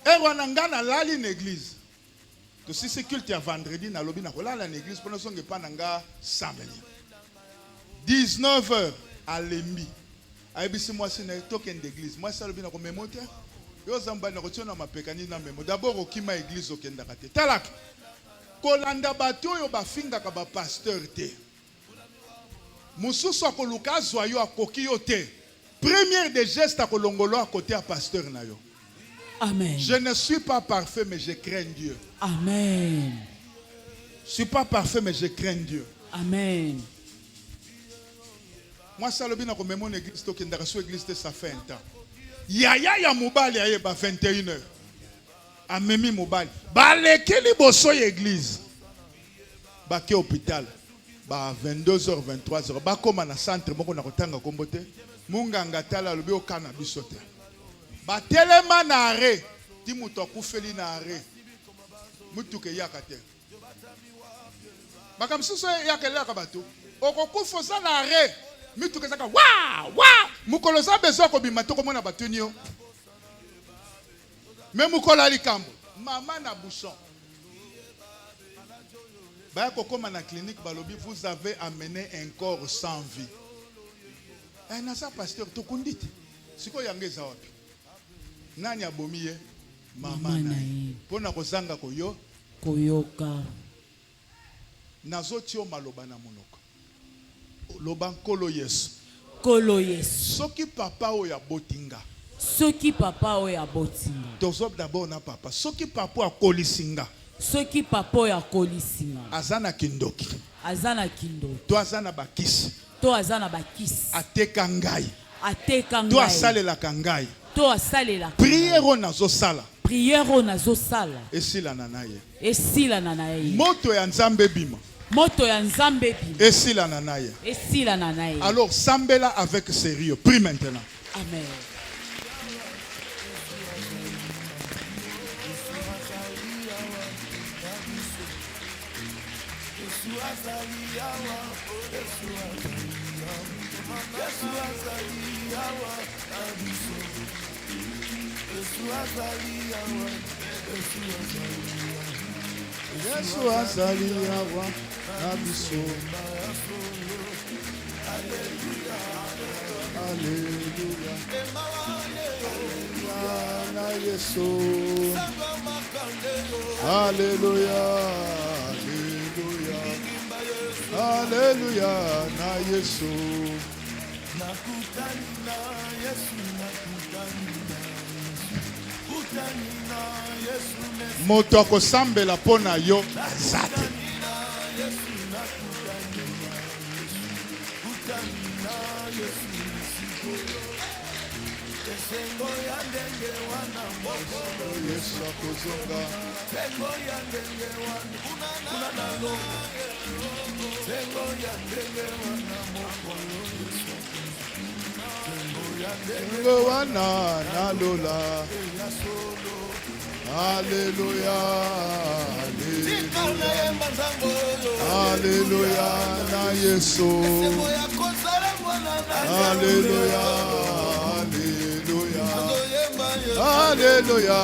Et on a lali une église. Donc si c'est culte à vendredi, na lobi na kola une église pour nous songe pas nanga samedi. 19h à l'embi. Aibisi moi c'est une token d'église. Moi ça lobi na ko memote. Yo zamba na kotiona mapekani na memo. D'abord okima église okenda kate. Talak. Kolanda bato yo bafinga ka ba pasteur te. Mususu akoluka zwa yo akoki yo te. Première des gestes akolongolo à côté à pasteur na yo. Amen. Je ne suis pas parfait, mais je crains Dieu. Amen. Je ne suis pas parfait, mais je crains Dieu. Amen. Moi, ça le bien comme mon église, qui est dans l'église, ça fait un temps. Ya mobile, ya 21h. Amemi mobile. Bale keli boso église. Ba ke hôpital. Ba 22h, 23h. Ba comme na centre, moko na kotanga kombote. Munganga tala lobi okana bisote. Ba telema na arrêt. Ti muto akufeli na arrêt. Mutu ke yakate. Ba kam suso yakele akabato. Okokufa sa na arrêt. Mutu ke saka wa. Mukolo za bezo ko bimata ko mona batunio. Même mukolo ali kambo. Mama na bouchon. Ba ko koma na clinique balobi vous avez amené un corps sans vie. Eh na sa pasteur to kunditi. Siko yangeza wapi? Nani abomiye? Mama na ye. Pona kozanga koyo Koyoka. Nazotio maloba na monoko. Loba nkolo Yesu. Kolo Yesu. Soki papa oya botinga. Soki papa oya botinga. Tozob d'abord na papa. Soki papa akolisinga. Ce qui papo ya kolisima. azana kindoki Azana kindo. to azana bakisi To azana bakis. ateka ngai Ateka to ngai. asalelaka ngai To asalela. prière oyo nazosala Prière o nazosala. esilana na ye Esila na ye. moto ya nzambe bima Moto ya nzambe bi. esilana na ye. Esila na ye. Alors sambela avec sérieux. Prie maintenant. Amen. Yesu azali awa na biso. Alléluia. Na Yesu. Alléluia. Alléluia. Alléluia na Yesu. Moto akosambela pona yo azate. Yesu akozonga. Tengo wana na lola. Alléluia. Alléluia na Yesu. Alléluia. Alléluia. Alléluia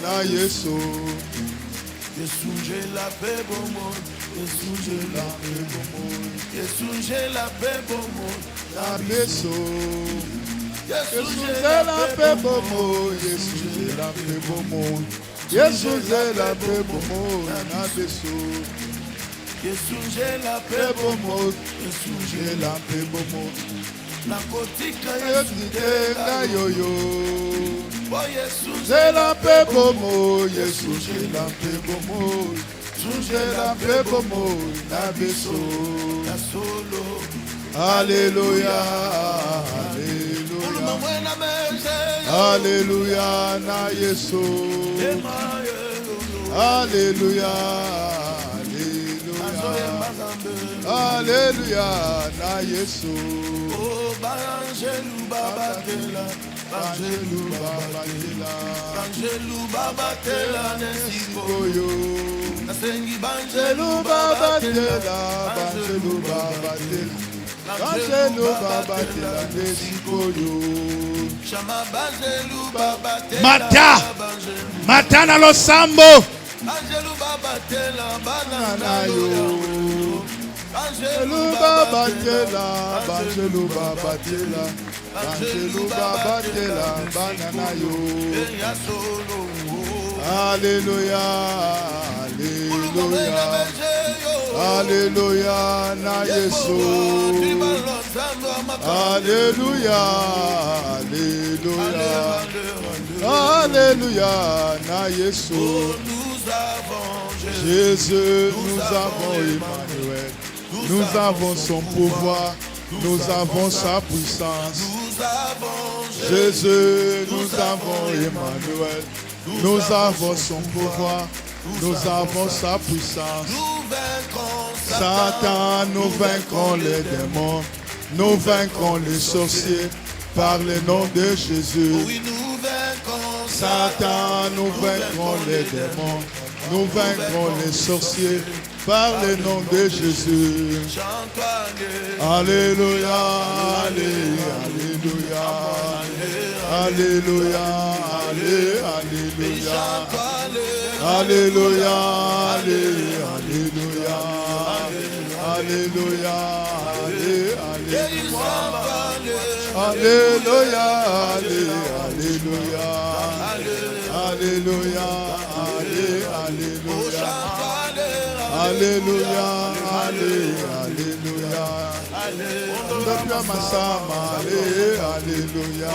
na Yesu. Yesu j'ai la paix bon monde. Yesu j'ai la paix bon monde. Yesu j'ai la paix bon monde. Na Yesu. Yesu j'ai la paix bon monde. Yesu j'ai la paix bon monde. Yesu j'ai la paix bon monde. Na Yesu. Yesu j'ai la paix Paix bon bon monde. monde. Yesu J'ai la paix bon monde. la kotika Yesu Yesu tenga yoyo. Oh Yesu J'ai la paix bon mot, Yesu j'ai la paix bon mot. J'ai la paix bon mot, na beso. la solo. Alléluia, Uluma Alléluia. mwena meze. Alléluia na Yesu. Emaye. Alléluia, Azoye Alléluia. mazambe. Alléluia na Yesu. Oh Barangelu babatela. Angelu babatela. Angelu babatela nesiko. Koyo. Nasengi Angelu banjelu babatela, Angelu babatela. Angelu babatela nesikoyo. Chama banjelu babatela. Mata. Banjelu. Matana losambo. Angelu babatela Nanayo. bananayo. Angelu babatela, Angelu babatela. Angelu babatela, bananayo. Eya solo. Alléluia, Alléluia. Alléluia na Yesu. Alléluia, Alléluia. Alléluia na Yesu. Jésus, nous avons Emmanuel. Nous avons son pouvoir. Nous avons sa puissance. Jésus, nous avons Emmanuel. Nous avons son pouvoir. Nous avons sa puissance. Satan, nous vaincrons les démons. Nous vaincrons les sorciers par le nom de Jésus. Satan, nous vaincrons les démons. Nous vaincrons les sorciers par le nom de Jésus. Alléluia, Alléluia, Alléluia, Alléluia, Alléluia, Alléluia, Alléluia, Alléluia, Alléluia, Alléluia, Alléluia, Alléluia, Alléluia, Alléluia, Masama, Alléluia, Alléluia,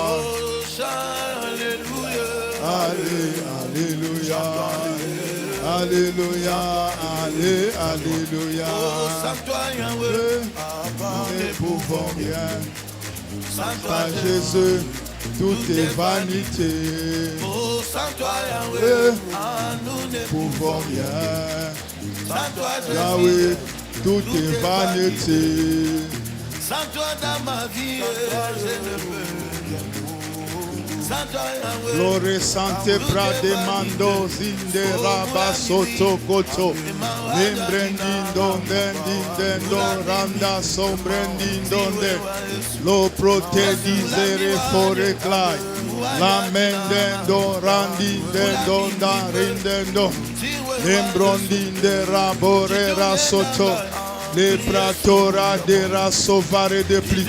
Alléluia, Alléluia. Oh, sans toi, Yahweh, Nous ne pouvons rien. sans toi, Par Jésus, tout est vanité. oh, sans toi, Yahweh, nous ne Nous pouvons rien. sans toi, Yahweh, tout est vanité. sans toi dans ma vie, je ne peux. Sans toi, Yahweh, Glore sante prade mando zinde raba soto koto. Limbrendin dendo randa sombrendin donde. Lo prote dizere fore clay. La mendendo randin dendo da rindendo. Lembrondin de rabore rasoto. Le pratora de rasovare de pli.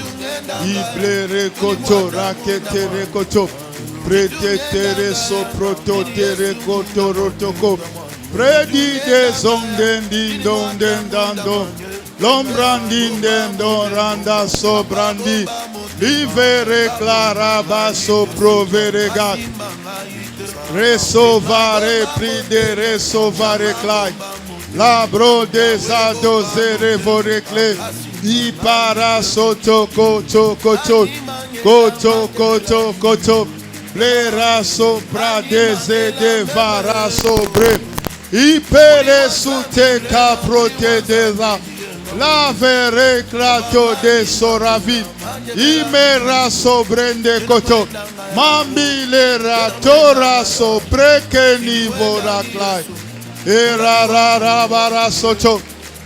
Iblere koto rakete rekoto. Pretetere soproto tere koto rotoko. Predi de zonden din donden dando. Lombrandin dendo randa sobrandi. Livere clara basso proveregat. Resovare pride resovare clay. Labro desadozere vorecle. I para soto koto koto. Koto koto koto. Lera sopra deze de vara sobre. I pere sute caprote deza. La vere clato de soravit. I mera sobrende koto. Mambilera tora sobre que ni voraclai. Era rara bara soto.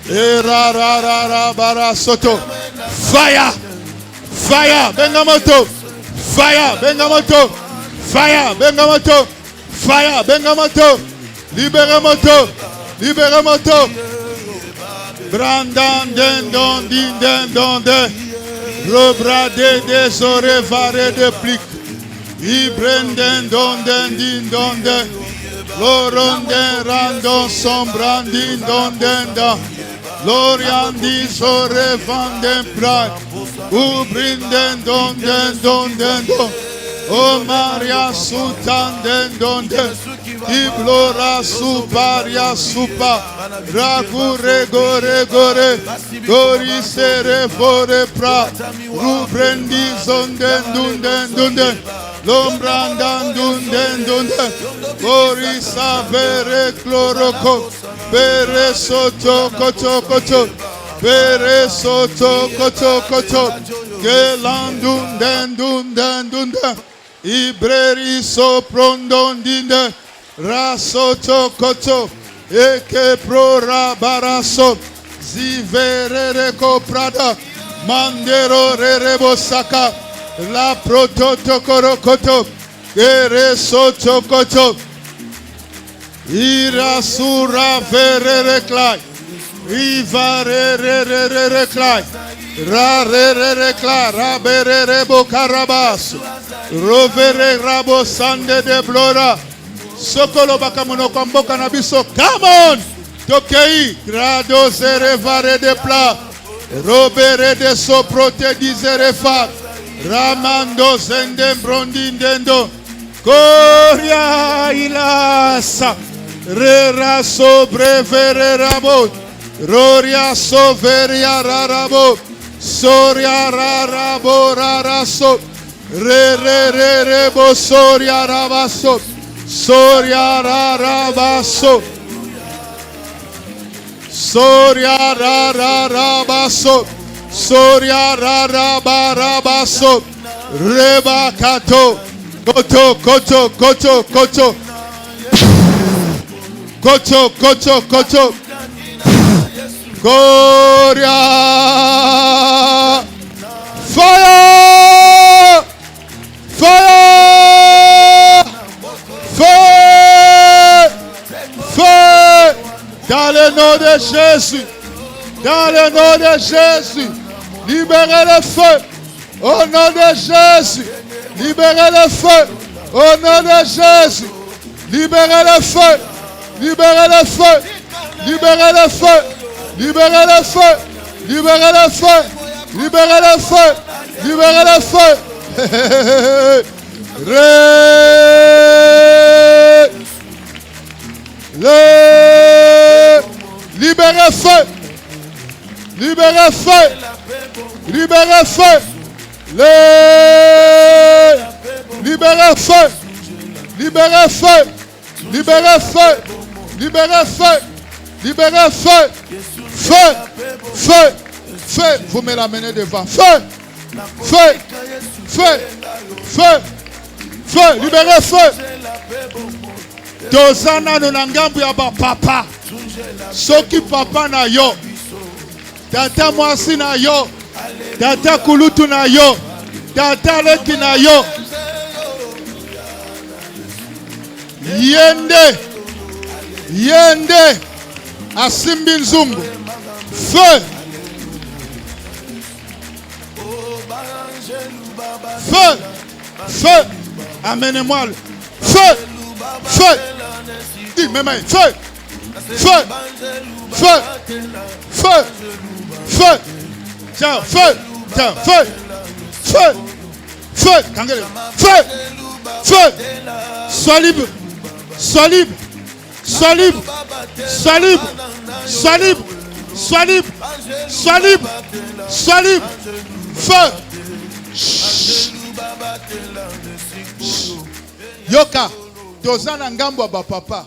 Era rara bara soto. Fire! Fire! Bengamoto! Fire! Bengamoto! Fire! Bengamoto! Fire! Bengamoto! Liberamoto! Liberamoto! Brandan den don din den don de. Rebrade des ore vare de plic. Ibrenden don den din don de. Loronde randon sombrandin don den da. Loriandi sore vanden pride. Ubrinden don den don den don. O Maria Sultan den don den. Iblora suparia supa. Ragure gore gore. Gori sere fore pra. Rubrendi zonden dunden dunden. Lombrandan dunden dunden. Gori savere cloroco. Pere soto koto koto. Pere soto koto koto. Gelandun den dunden dunden. Ibreri soprondon dinde. Rasoto koto. Eke pro rabaraso. Zivere coprada. Mandero rerebosaka. La prototo korokoto. Ere soto koto. Ira sura vere reclai. Iva re reclai. Ra re reclai. Rabere rebo carabas. Rovere rabo sande de blora. Sokolo bakamono kwamboka na biso. Come on. Tokei. Grado zere vare de pla. Robere de soprote dizere fat. Ramando zende brondindendo. Koria ilasa. Rera sobre vere rabo. Roria soveria rarabo. Soria rarabo raraso. Re bo soria rabaso. Soria rarabaso. Soria rarabaso. Soria rarabarabaso. Rebakato. Koto koto koto koto. Koto koto koto. Gloria. Fire! Fire! Feu! Feu! Dans le nom de Jésus. Dans le nom de Jésus. Libérez le feu. Au nom de Jésus. Libérez le feu. Au nom de Jésus. Libérez le feu. Libérez le feu. Libérez le feu. Libérez le feu. Libérez le feu. Libérez le feu. Libérez le feu. Le Libérez feu. Libérez feu. Libérez feu. Libérez feu. Libérez feu. Libérez feu. Libérez feu. Libérez feu. Feu. Feu. Feu. Vous me l'amenez devant. Feu. Feu. Feu. Feu. Feu. Libérez feu. Tozana no nangambu ya ba papa. Soki papa na yo. Tata mwasi na yo. Tata kulutu na yo. Tata leki na yo. Yende. Yende. Asimbi nzungu. Feu. Feu. Feu. Amenez-moi le feu. Feu. Dis, mais feu. Feu. Feu. Feu. Feu. Tiens, feu. Tiens, feu. Feu. Feu. Feu. Feu. Sois libre. Sois libre. Sois libre. Sois libre. Sois libre. Sois libre. Sois libre. Sois libre. Feu. Yoka. Tozana ngambo ba papa.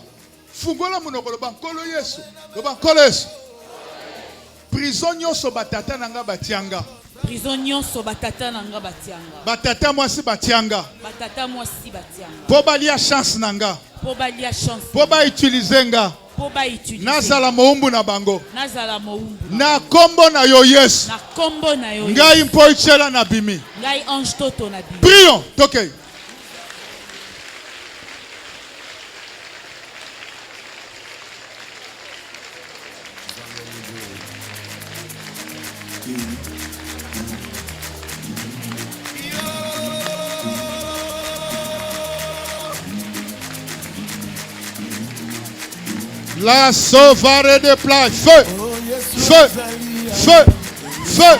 Fungola monoko loba nkolo Yesu. Loba nkolo Yesu. Prison nyonso batata nanga batianga. Prison nyonso batata nanga batianga. Batata mwasi batianga. Batata mwasi batianga. Po balia chance nanga. Po balia chance. Po ba utiliser nga. Po ba utiliser. Nazala moumbu na bango. Nazala moumbu. Na kombo na yo Yesu. Na kombo na yo. Ngai mpo ichela na bimi. Ngai ange toto na bimi. Prions. Tokei. La sauvare de plage. Feu. Feu. Feu. Feu.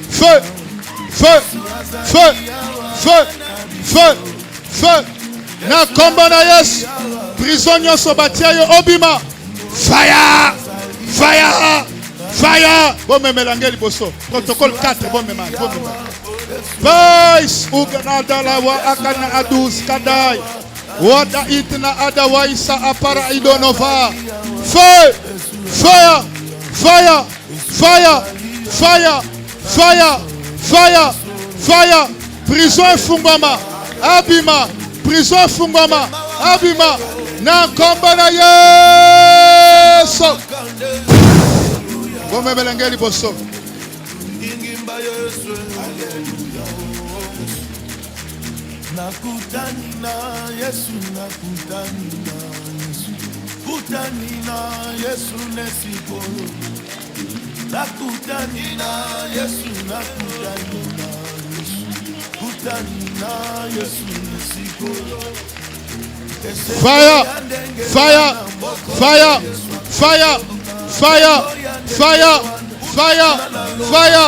Feu. Feu. Feu. Feu. Feu. Feu. Na kombo na Yesu. Prison nyonso batia yo obima. Fire. Fire. Fire. Bon memela liboso. Protocole 4. Bon memela. Bon memela. Vice. Uganada la wa akana adus kadai. Wada itna adawaisa apara idonova. Fire. Fire. Fire. Fire. Fire. Fire. Fire. Fire. Prison fungama. Abima. Prison fungama. Abima. Na komba na Yesu. Gome belengeli boso. Nakutani na Yesu, nakutani na Yesu, kutani na Yesu nesikolo. Nakutani na Yesu, nakutani na Yesu, kutani na Yesu nesikolo. Fire, fire, fire, fire, fire, fire, fire, fire,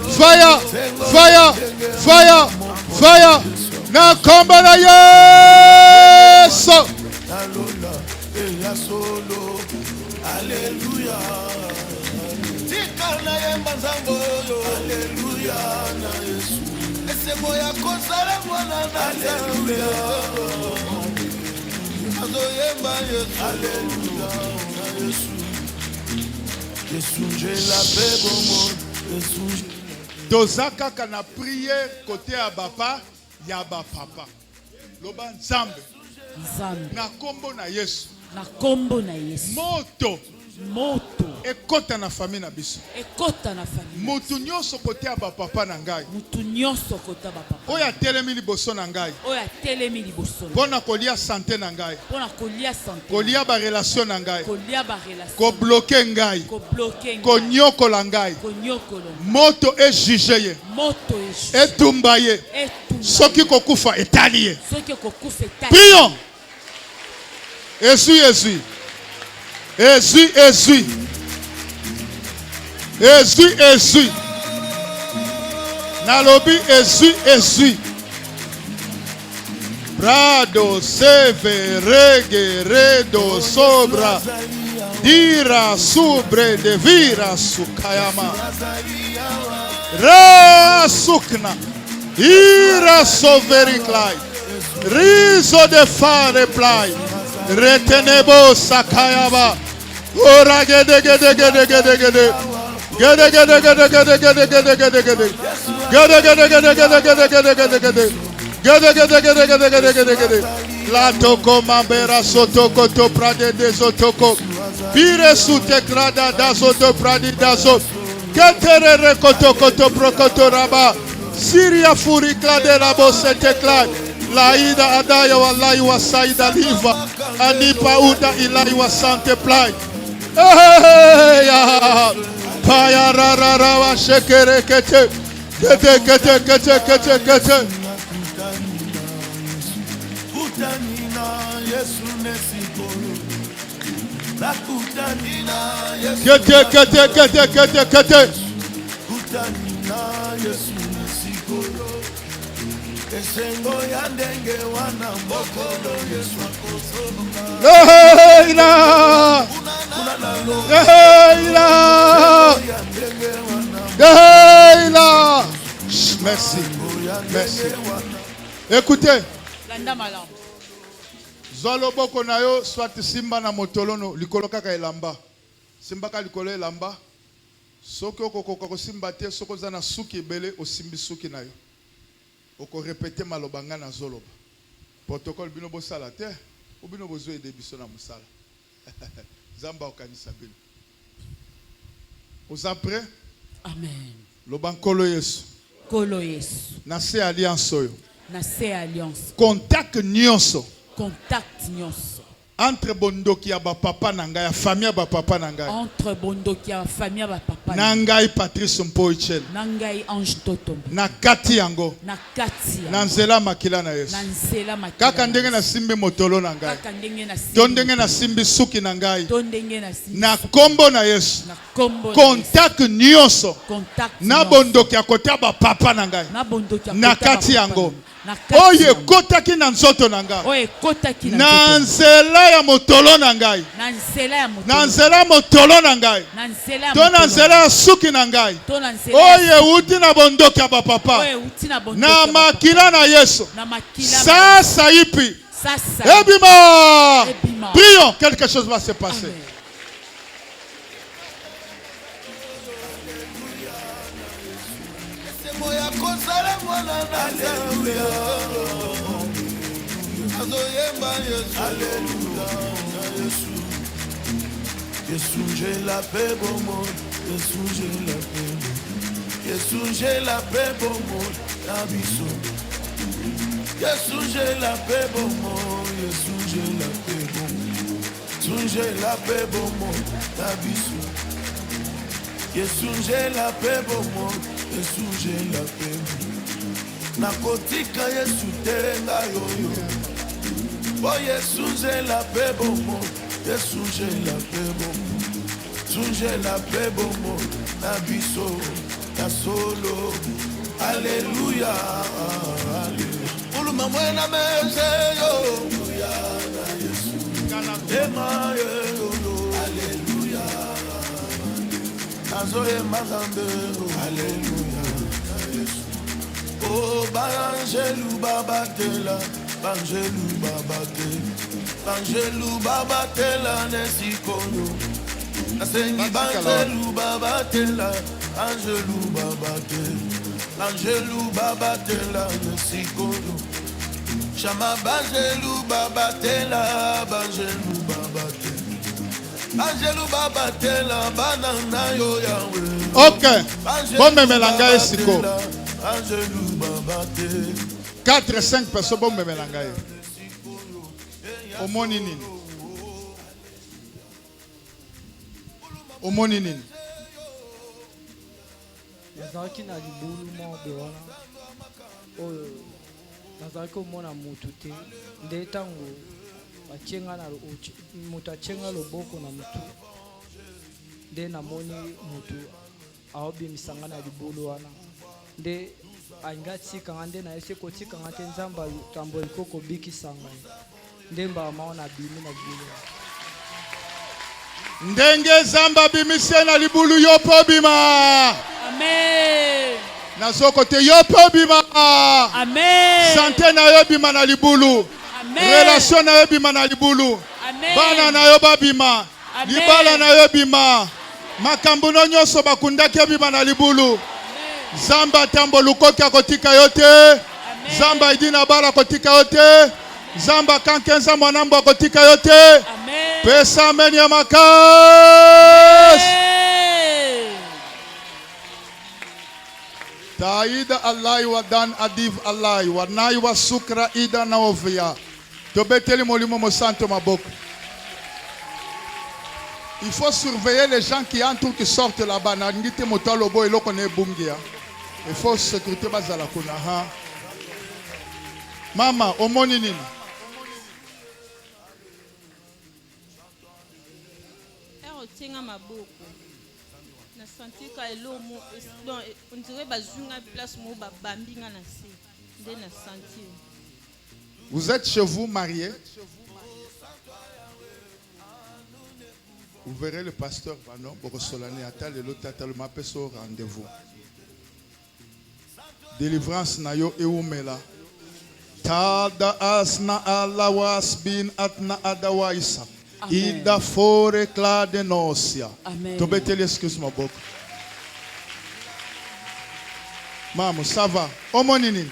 fire, fire, fire, fire. Na komba na Yesu. Alléluia. Tikana yemba zango yo. Alléluia na Yesu. Ese moya kosala mwana na Alléluia. Azo yemba Yesu. Alléluia na Yesu. Yesu je la paix bon monde. Yesu. Tozaka kana prier côté ya bapa. Yaba papa. Loba nzambe. Nzambe. Na kombo na Yesu. Na kombo na Yesu. Moto. Moto. Ekota na famille na biso. Ekota na famille. Mutu nyonso kote ya papa na ngai. Mutu nyonso kota ba papa. Oya telemi liboso na ngai. Oya telemi liboso. Pona kolia santé na ngai. Pona kolia santé. Kolia ba relation na ngai. Kolia ba relation. Ko bloquer ngai. Ko bloquer ngai. Ko nyokola ngai. Ko nyokolo. Moto e juge ye. Moto e juge. Etumba ye. Etumba. Soki kokufa etali ye. Soki kokufa etali. Prions. Esui, esui. Esui, esui. Esui, esui. Nalobi, esui, esui. Brado, seve, rege, redo, sobra. Dira subre de vira sukayama. Ra sukna. Ira soveri klai. Rizo de fare plai. Retenebo sakayaba. Ora gede gede gede gede gede. Gede gede gede gede gede gede gede gede. Gede gede gede gede gede gede gede gede. Gede gede gede gede gede gede gede. La toko mambera sotoko to prade de sotoko. Pire su tekrada da soto pradi da so. Ketere rekoto koto prokoto raba. Syria furi klade rabo setekla. La ida adaya wallahi wa saida liva. Anipa uda ilai wa sante play. Hey ya. Paya rara wa shekere kete. Kete kete kete kete kete. Kete kete kete kete kete. Hey la. Hey la. Hey la. Merci. Merci. Écoutez. Zolo boko na yo soit simba na motolono likolo kaka elamba. Simba ka likolo elamba. Soki okoko ko simba te soko za na suki ebele osimbi suki na yo. Oko répéter malobanga na zoloba. Protocole bino bo sala te. Ou bino bozo ede biso na musala. Zamba okanisa bino. Vous êtes prêts? Amen. Lobankolo Yesu. Kolo Yesu. Na se alliance oyo. Na se alliance. Contact nyonso. Contact nyonso. Entre bondoki ya ba papa na ngai, ya famille ya ba papa na ngai. Entre bondoki ya famille ya ba papa. Na ngai Patrice Mpoichel. Na ngai Ange Totombe. Na kati yango. Na kati. Na nzela makila na Yesu. Na nzela makila. Kaka ndenge na simbi motolo na ngai. Kaka ndenge na simbi. To ndenge na simbi suki na ngai. To ndenge na simbi. Na kombo na Yesu. Na kombo. Contact nyonso. Contact. Na bondoki ya kota ba papa na ngai. Na bondoki ya na kati yango. Oye kotaki na nzoto na ngai. Oye kotaki na nzoto. Na nzela ya motolo na ngai. Na nzela ya motolo. Na nzela ya motolo na ngai. Na nzela ya motolo. To na nzela ya suki na ngai. To na nzela. Oye uti na bondoki ya ba papa. Oye uti na bondoki. Na makila na Yesu. Na makila. Sasa ipi. Sasa. Ebima. Prions, quelque chose va se passer. Amen. Yesu j'ai la paix bon monde, Yesu j'ai la paix. Yesu j'ai la paix bon monde, la biso. Yesu j'ai la paix bon monde, Yesu j'ai la paix bon monde. Yesu j'ai la paix bon monde, la biso. Yesu j'ai la paix bon monde, Yesu j'ai la paix. Nakotika Yesu terenga yoyo. Oh Yesu j'ai la paix bon monde, Yesu j'ai la paix bon monde. Yesu j'ai la paix bon monde, la biso, la solo. Alléluia, alléluia. Uluma mwena meze yo. Alléluia, na Yesu. Ema yo. Alléluia. Azoe mazambe. Alléluia, na Yesu. Oh, Bangelou Babatela, Bangelou Babatela, Bangelou Babatela, Nesikono. Nasengi Bangelou Babatela, Angelou Babatela, Angelou Babatela, Nesikono. Chama Bangelou Babatela, Bangelou Babatela, Angelou Babatela, Banana yo Yahweh. Ok, bon me melanga esiko. 4-5 personnes bon me melanga. Omoni nini? Omoni nini? Nazaki na libulu mo bewana. Oyo nazaki omona mutu te nde tango bachenga na mutu achenga loboko na mutu nde namoni mutu aobimisanga na libulu wana nde anga tikanga nde na ese kotikanga te nzamba tambo ikoko bikisanga nde mbama ona bimi na libulu. Ndenge zamba bimise na libulu yo po bima. Amen. Nazoko te yo po bima. Amen. Santé na yo bima na libulu. Amen. Relation na yo bima na libulu. Amen. Bana na yo babima. Amen. Libala na yo bima. Makambo no nyonso bakundaki yo bima na libulu. Zamba tambo lukoki akotika yo te. Zamba idina bala akotika yo te. Zamba kankenza mwanambo akotika yo te. Amen. Pesa amen ya makas. Amen. Taida Allah wa dan adiv Allah wa nai wa sukra ida na ovia. Tobeteli molimo mo santo maboko. Il faut surveiller les gens qui entourent, qui sortent là-bas. Nangite motalobo eloko ne bungia. Il faut sécurité bazala kuna ha. Mama, omoni nini? Tinga maboko na senti ka elomo donc on dirait bazunga place mo ba bambinga na se nde na senti. Vous êtes chez vous marié? Vous verrez le pasteur Vanon Borosolane Atal et l'autre Atal Mapeso rendez-vous. Délivrance na yo eumela. Tada asna ala was bin atna adawaisa. Ida fore clade nocia. Amen. Tobeteli excuse-moi beaucoup. Maman, ça va? Omonini.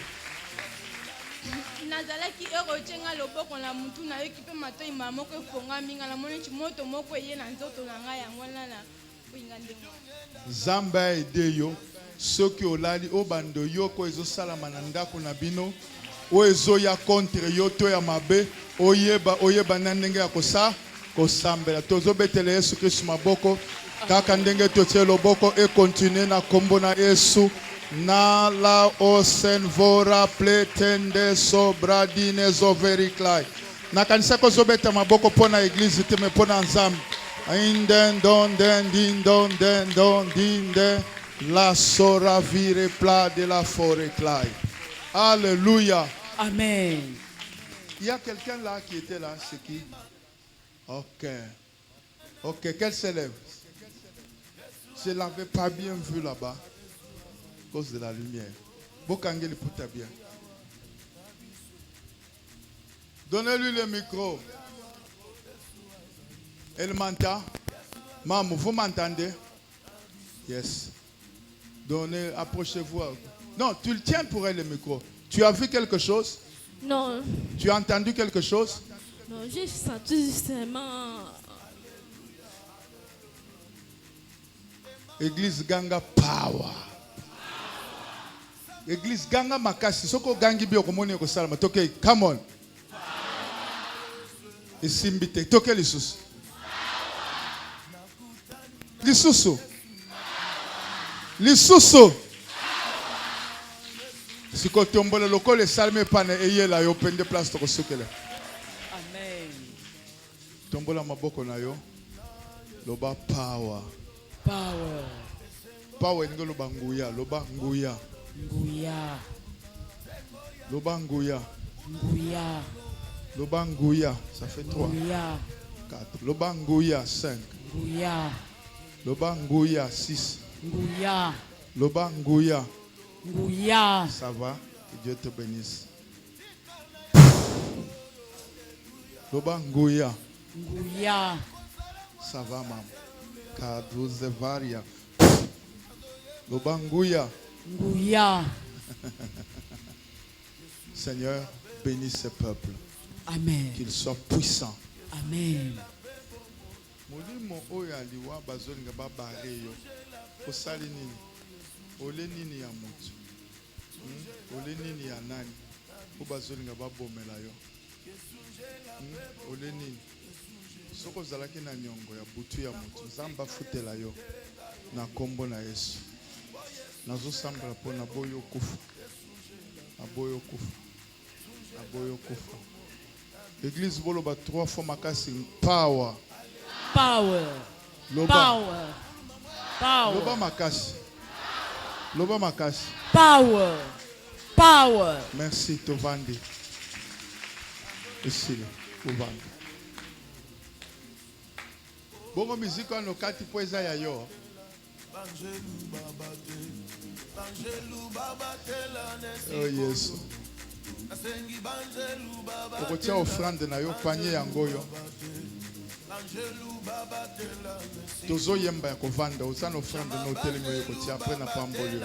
Nazalaki erotenga loboko na mutu na ekipe mato imamo ko fonga minga na moni chimoto moko ye na nzoto na ngai yango na kuinga ndenge. Zamba edeyo soki olali obando yoko ezosalama na ndako na bino o ezo ya contre yo to ya mabe oyeba na ndenge ya kosambela tozobetela Yesu Kristo maboko kaka ndenge totie loboko e continue na kombo na Yesu na la osen vora pletende sobradine zoveri klai na kanisa kozobeta maboko pona eglise te me pona nzambe inden don den din don den don din de la sora vire pla de la forêt klai. Alléluia. Amen. Il y a quelqu'un là qui était là, c'est qui? Ok. Ok, qu'elle s'élève. Je ne l'avais pas bien vu là-bas. À cause de la lumière. Bokangeli Pouta bien. Donnez-lui le micro. Elle m'entend. Maman, vous m'entendez? Yes. Donnez, approchez-vous. Non, tu le tiens pour elle le micro. Tu as vu quelque chose? Non, Tu as entendu quelque chose? non, j'ai senti justement. Église Ganga Power. Église Ganga Makasi. Soko Gangi Bio Komoni Kosalama. Toke, come on. Isimbite. Toke Lisusu. Lisusu. Lisusu. Siko tombole loko le salme pane eye la yo pende place to kosukele. Amen. Tombola maboko na yo. Loba power. Power. Power ngo loba nguya, loba nguya. Nguya. Loba nguya. Nguya. Loba nguya, ça fait 3. Nguya. 4. Loba nguya 5. Nguya. Loba nguya 6. Nguya. Loba nguya. Nguya. Ça va? Que Dieu te bénisse. Loba nguya. Nguya. Ça va, maman. Kaduze varia. Loba nguya. Nguya. Seigneur, bénis ce peuple. Amen. Qu'il soit puissant. Amen. Molimo oyo aliwa bazolinga babare yo. Osali nini? Ole nini ya mutu? Ole nini ya nani? O bazolinga babomela yo. Ole nini? Soko zalaki na nyongo ya butu ya mutu. Nzamba futela yo. Na kombo na Yesu. Nazo sambela po na boyo kufa. Na boyo kufa. Na boyo kufa. Église boloba 3 fois makasi power. Power. Loba. Power. Loba Power. makasi. Loba makasi. Power. Power. Merci Tovandi. Ici là, Tovandi. Bongo musique on kati po eza ya yo. Oh yes. Okotia offrande na yo panier yango yo. Tozo yemba ya kovanda osana offrande na hotel ngo yokotia après na pambolo.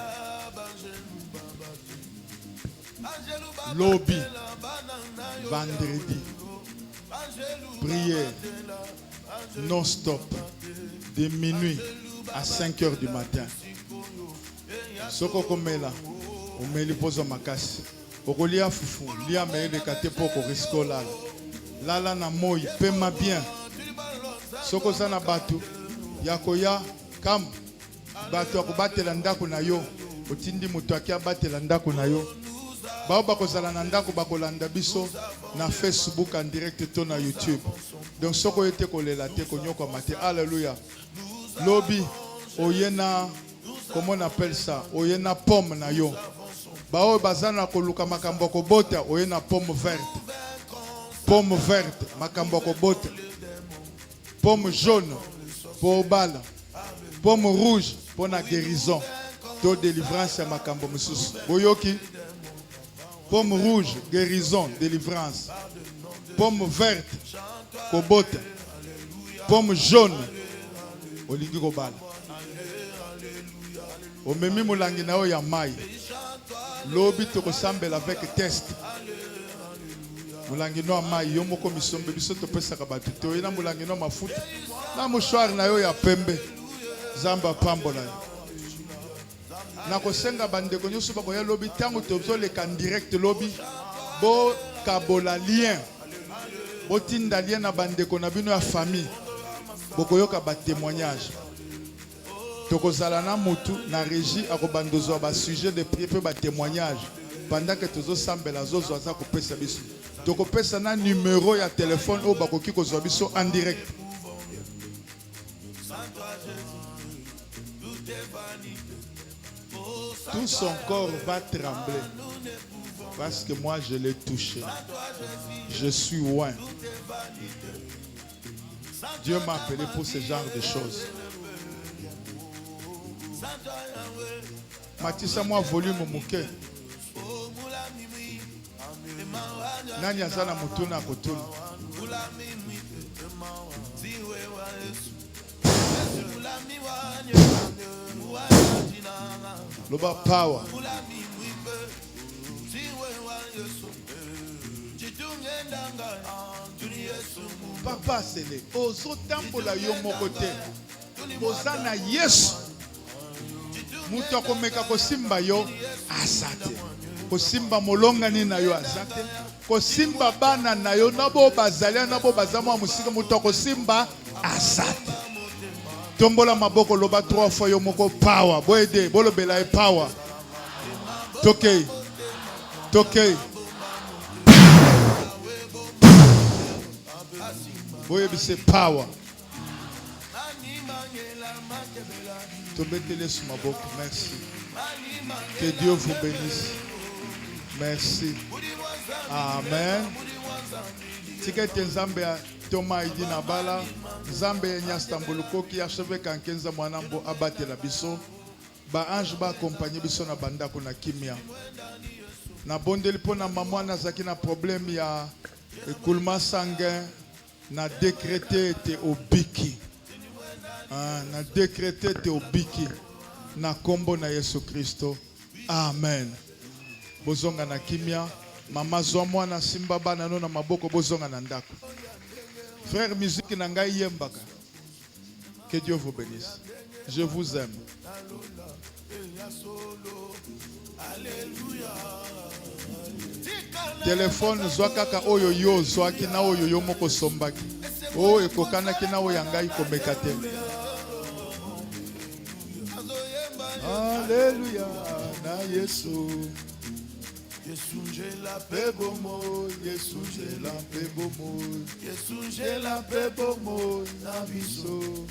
Lobby vendredi. Prière non-stop de minuit à 5 heures du matin. Soko komela, omeli pozo makasi. Okolia fufu, lia meele kate poko risko lala. Lala na moi, pema bien. Soko sana batu, yakoya kam batu akobatela ndako na yo. Otindi mutu akia batela ndako na yo. Bao bakozala na ndako bakolanda biso na Facebook en direct to na YouTube. Donc soko yete kolela te konyoko mate. Alléluia. Lobby oyena, comment on appelle ça? Oyena pomme na yo. Bao bazana koluka makambo ko bota oyena pomme verte. Pomme verte makambo ko bota. Pomme jaune pour bala. Pomme rouge pour la guérison. To délivrance makambo mususu. Boyoki. Pomme rouge, guérison, délivrance. Pomme verte, kobota. Pomme jaune, olingi kobala. Omemi mulangi na ya mai. Lobi toko sambela avec test. Mulangi no mai yo moko misombe biso to pesa ka batu. To ina mulangi no mafuta. Na mouchoir na yo ya pembe. Zamba pambola. Nakosenga bandeko nyoso bakoya lobi tango tozo le kan direct lobi bo kabola lien bo tinda lien na bandeko na bino ya famille bokoyoka ba témoignage tokozala na mutu na régie akobandozo ba sujet de prière pe ba témoignage pendant que tozo sambela zozo aza kopesa biso tokopesa na numéro ya téléphone o bakoki kozwa biso en direct. Tout son corps va trembler parce que moi je l'ai touché. Je suis loin. Dieu m'a appelé pour ce genre de choses. Matissa moi volume mouke. Nani azana mutuna kotuna. Loba power. Papa sele ozo tambola yo mokote ozana Yesu muto komeka kosimba yo asate kosimba molongani na yo asate kosimba bana na yo nabo bazalia nabo bazamwa musika muto kosimba asate tombola maboko loba 3 fois yo moko power boede bolobela e power tokei tokei boye bise power tobetele sous maboko. Merci, que Dieu vous bénisse. Merci, amen. Tikete nzambe Toma idi na bala Nzambe nyastambuluko ki acheve kankenza mwanambo abatela biso ba ange ba accompagner biso na bandako na kimia na bondeli pona maman na zaki na problème ya écoulement sanguin na décrété te obiki na décrété te obiki na kombo na Yesu Kristo, amen. Bozonga na kimia mama zwa mwana simba bana no na maboko bozonga na ndako. Frère, musique nangai yembaka. Que Dieu vous bénisse. Je vous aime. Téléphone zwakaka oyo yo zwaki na oyo yo moko sombaki. O ekokana kina oyo yangai komekate. Alléluia na Yesu. Yesu j'ai la Paix bomo, Yesu j'ai la paix bomo, Yesu j'ai la paix bomo na biso.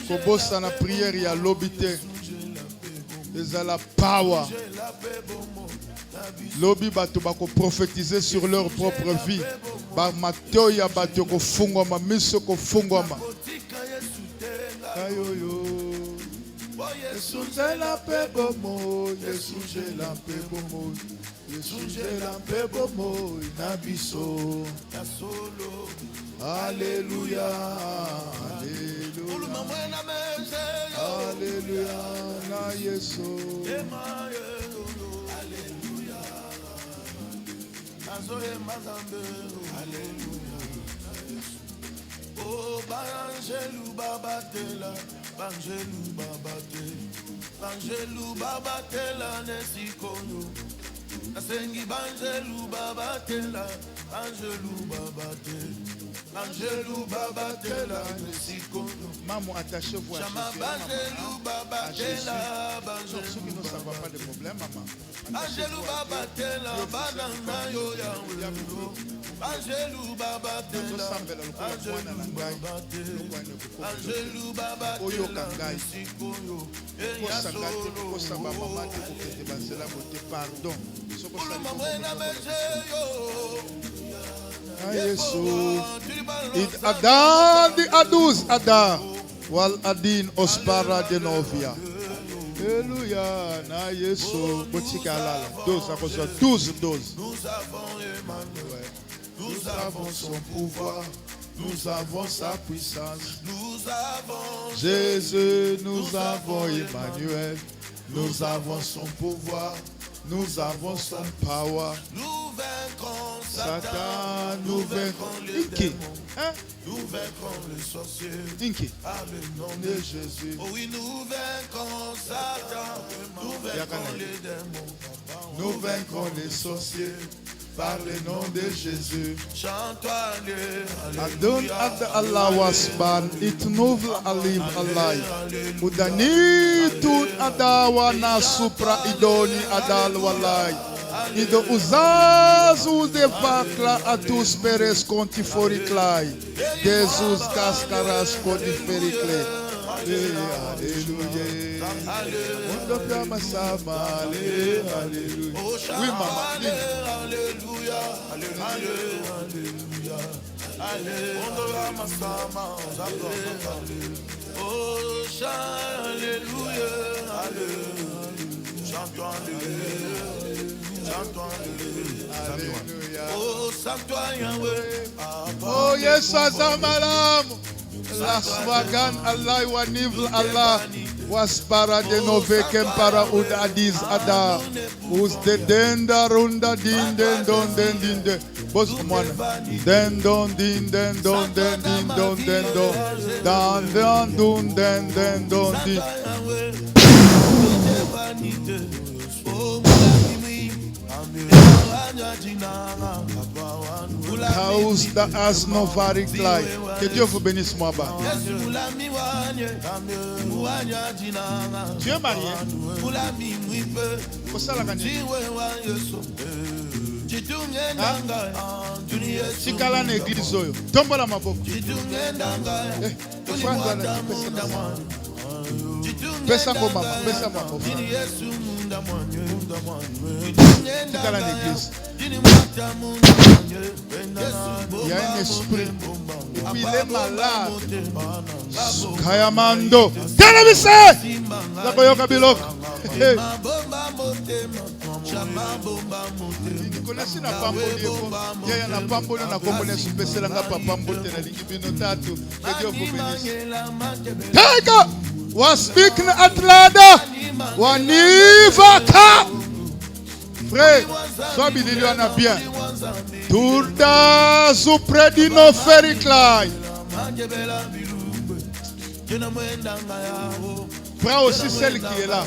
Kobosa na prière ya lobité. Ezala power. Lobi bato bako prophétiser sur leur propre vie. Ba matoya bato ko fungwama miso ko fungwama. Yesu nzela pe bomo, Yesu nzela pe bomo, Yesu nzela pe bomo na biso. Alléluia, Alléluia, Alléluia na Yesu. Oh, Bangelou Babatela, Bangelou Babate, Bangelou Babatela, Nesikono, Nasengi Bangelou Babatela, Bangelou Babate, Bangelou Babatela, Nesikono. Maman, attachez-vous à Jésus. Chama Bangelou Babatela, Ceux qui ne savent pas de problème, maman. Bangelou Babatela, Banana yo ya Bangelou Babatela, Bangelou Babatela, Bangelou Babatela, Sikoyo, Pardon. It Adan di Adus Ada wal Adin Ospara de Novia. Alléluia, na Yesu, botikala, 12 à cause 12. Nous avons Emmanuel, nous avons son pouvoir, nous avons sa puissance, nous avons Jésus, nous avons Emmanuel, nous avons son pouvoir, nous avons son power. nous vaincrons Satan, Satan, nous nous vaincrons les Inki, démons, hein? nous vaincrons les sorciers, Inki, par le nom de de Jésus. Oh oui, nous vaincrons Satan, nous vaincrons les démons, Nous vaincrons les sorciers par le nom de Jésus. chante-toi, Adon Alléluia, ad Allah wasban itnuv alim alai. Udani tun adawa na supra idoni adal walai. Ido uzazu de vakla atus peres contiforiklai. Jesus cascaras contifericle. Alléluia. Mundo pama sama. Alléluia. Oui, maman. dis. Alléluia, Alléluia, Alléluia, oh, chante, Alléluia, Alléluia, chante-toi, Alléluia, chante-toi, Alléluia, oh, chante-toi, Yahweh, Oh yes, Azamalam. Las wagan Allah wa nivl Allah was para de nove para ud adiz ada us de denda runda din den don den din de bos mon den don din den don den din don den don dan dan dun den den don din house that has no variclai. Que Dieu vous bénisse moi bas. Tu es marié? Pour ça la gagner. Sikala na église oyo. Tombola maboko. Pesa ngo mama, pesa mama. Sikala na église. Il y a un esprit. Et puis il est malade. Kayamando. Telebise! Zakoyoka biloko. Nikolasi na pamboli eko. Yaya na pamboli na kombole supesela nga papa mbote na lingi bino tatu. Que Dieu vous bénisse. Tega! Wasbik na atlada. Wanivaka. Frère, sois béni na bien. Tourda supredino fericlai. Prends aussi celle qui est là.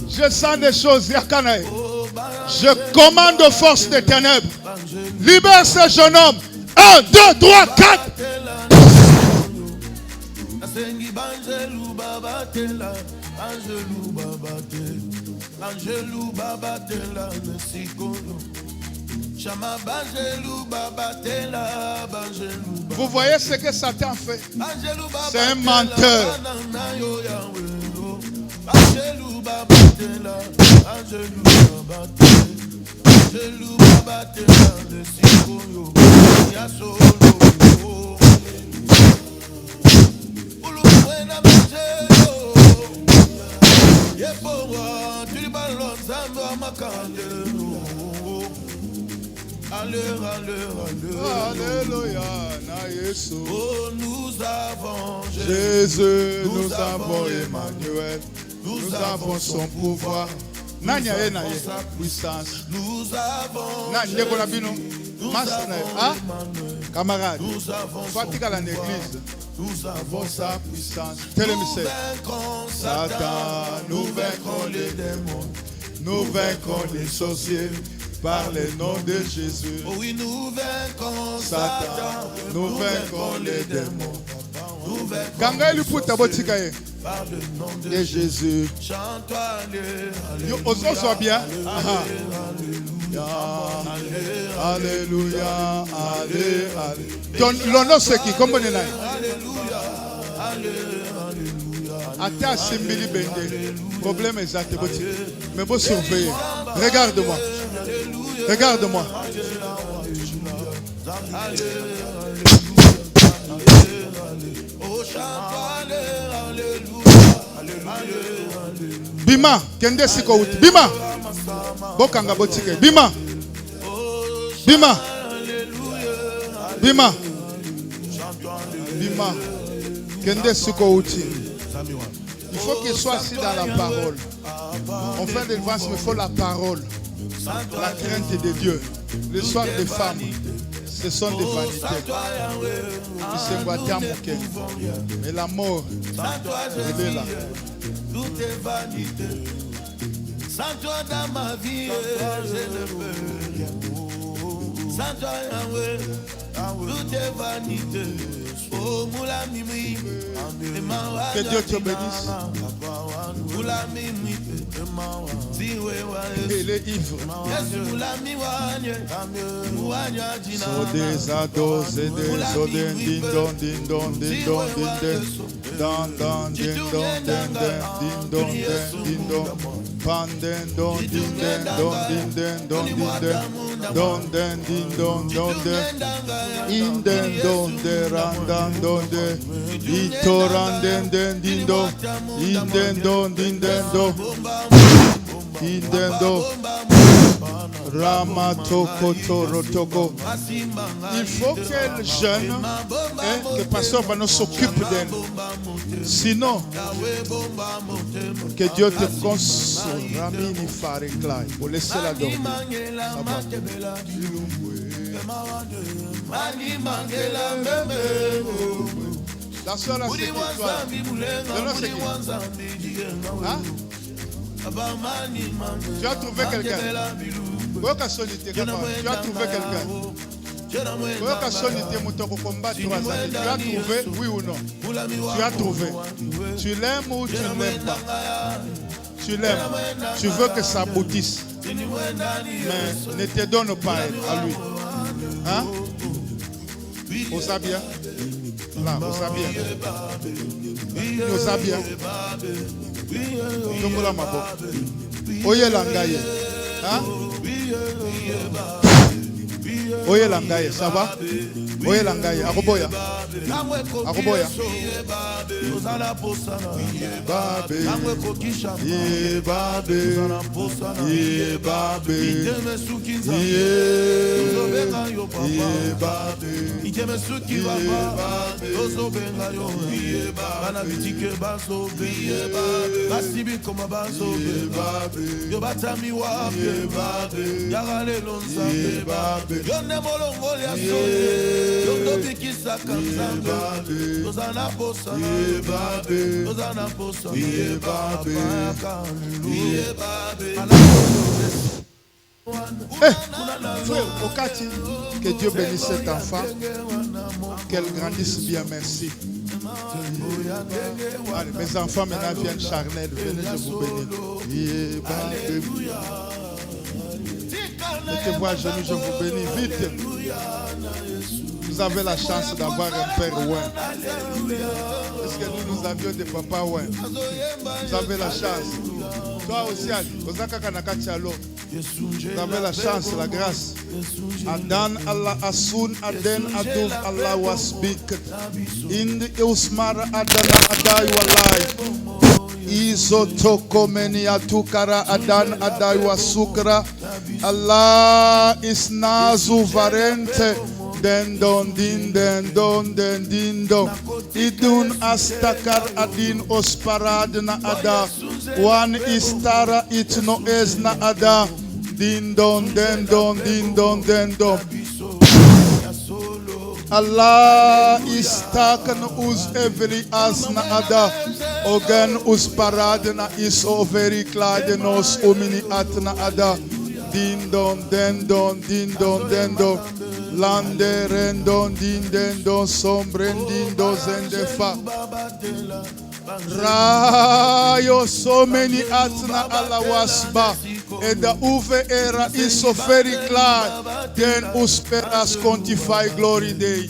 Je sens des choses, Yakanaï. Je commande aux forces des ténèbres. Libère ce jeune homme. 1, 2, 3, 4. Vous voyez ce que Satan fait? C'est un menteur. Alléluia, na Yesu. Oh, nous avons Jésus, nous avons Emmanuel, nous avons son pouvoir. Nani aye na ye puissance. Nous avons Nani ndeko na bino. Master na ye. Ah, camarade. Nous avons Toi tika la l'église. Nous avons Sa puissance. Télémissaire. vaincrons Satan, nous vaincrons les démons, nous vaincrons les sorciers par le nom de Jésus. Oh oui, nous vaincrons Satan, nous vaincrons les démons. Nous vaincrons Ganga liputa botika ye. par le nom de De Jésus. Chante-toi, Yo ozo soit bien. Aha. Alléluia, alléluia. L'honneur c'est qui? Comment on est là? Ata simbili bende. Problème exact. Mais vous surveillez. Regarde-moi. Regarde-moi. Bima, kende siko uti. Bima. Bokanga botike. Bima. Bima. Bima. Bima. Kende siko uti. Il faut qu'il soit assis dans la parole. On fait des délivrance, mais il faut la parole. La crainte de Dieu. Le soir des femmes, ce sont des vanités. Ils se boitent à moquer. Mais la mort, elle est là. Tout est vanité. Sans toi dans ma vie, je ne peux rien. Sans toi, Yahweh, tout est vanité. Oh, moula mimi, Que Dieu te bénisse. moula mimi, Il est ivre. Yesu moula miwanye, miwanye jina. Zode zado zede zode din don din don din don din den. Dan dan din don den den din don den din don. Pan den don din den don din den don din den. Don den din don don den. In den don de ran dan don de. Ito ran den den din don. In den don din den don. In den don. Ramatoko Torotoko. Il faut que le jeune, que le pasteur va nous s'occupe d'elle. Sinon, que Dieu te console. Ramini Fariklai. Pour laisser la dormir. La soeur là, c'est pour toi. Le nom, c'est qui? Hein? Tu as trouvé quelqu'un. Tu as trouvé quelqu'un. Tu as trouvé, oui ou non? Tu as trouvé. Tu l'aimes ou tu ne l'aimes pas? Tu l'aimes. Tu veux que ça aboutisse. Mais ne te donne pas à lui. Hein? Osa bien. Là, osa bien. Osa bien. Tombola mabo. Oye langaye. Hein? Oye langaye, ça va? Oye langaye, akoboya. Akoboya. Babe. Ye babe. Ye babe. Frère, Okati, que Dieu bénisse cet enfant, qu'elle grandisse bien, merci. Allez, mes enfants maintenant viennent charnels, venez, je vous bénis. Mettez-vous à genoux, je vous bénis, vite. Vous avez la chance d'avoir un père ouin. Est-ce que nous avions des papas ouin? Vous avez la chance. Toi aussi, Ozaka Kanakatialo. Vous avez la chance, la grâce. Adan Allah asun aden aduv Allah wasbik. Indi usmara adana adai walai. Izo toko meni atukara adan adai wasukra. Allah is nazu varente. Den don din den don den din don. Idun astakar adin osparad na ada. One istara it no es na ada. Din don den don din don den don. Allah istakan us every as na ada. Ogan usparad na is overi klade nos umini at na ada. Din don den don din don den don. Lande rendon din den don sombren din do zendefa. Rayo so many atna ala wasba. Eda uve era iso very glad. Then usperas quantify glory day.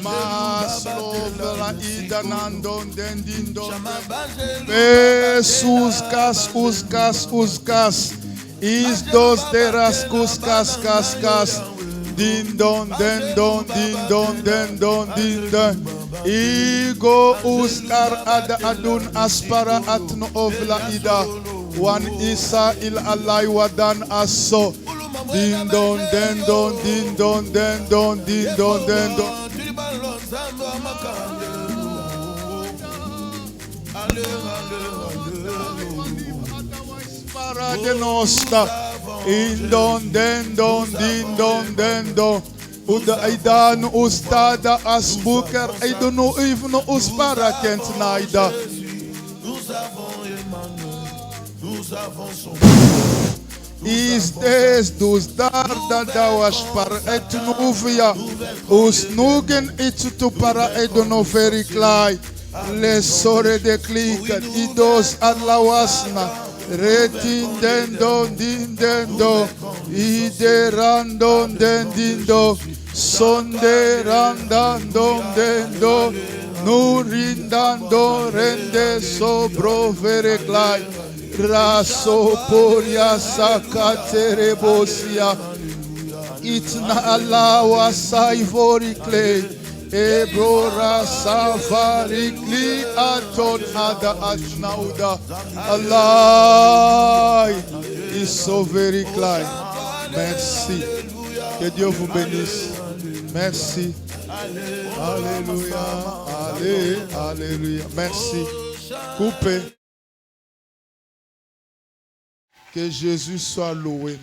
Mas lovela ida nandon den din don. Bes uskas uskas uskas. Is dos deras kuskas kas kas. Din don den don din don den don din don. Igo uskar ada adun aspara atno ovla ida. One isa il alai wadan aso. Din don den don din don den don din don den don. Para de nosta. In don den don din don den don. Uda aidan ustada asbuker aido no even no uspara kent naida. Nous avons Emmanuel, nous avons son Is des dus darda dawas para et nuvia. Us nugen it to para aido no very klai. Les sore de klikat idos adlawasna. Retin den don din den do. Ide randon den din do. Sonde randan don den do. Nurindan do rende sobro vereklai. Raso poria sakatere bosia. Itna alawa saivori clay. Ebrora safarikli aton ada atnauda. Allah is so very clear. Merci. Que Dieu vous bénisse. Merci. Alléluia. Alléluia. Merci. Coupez. Que Jésus soit loué.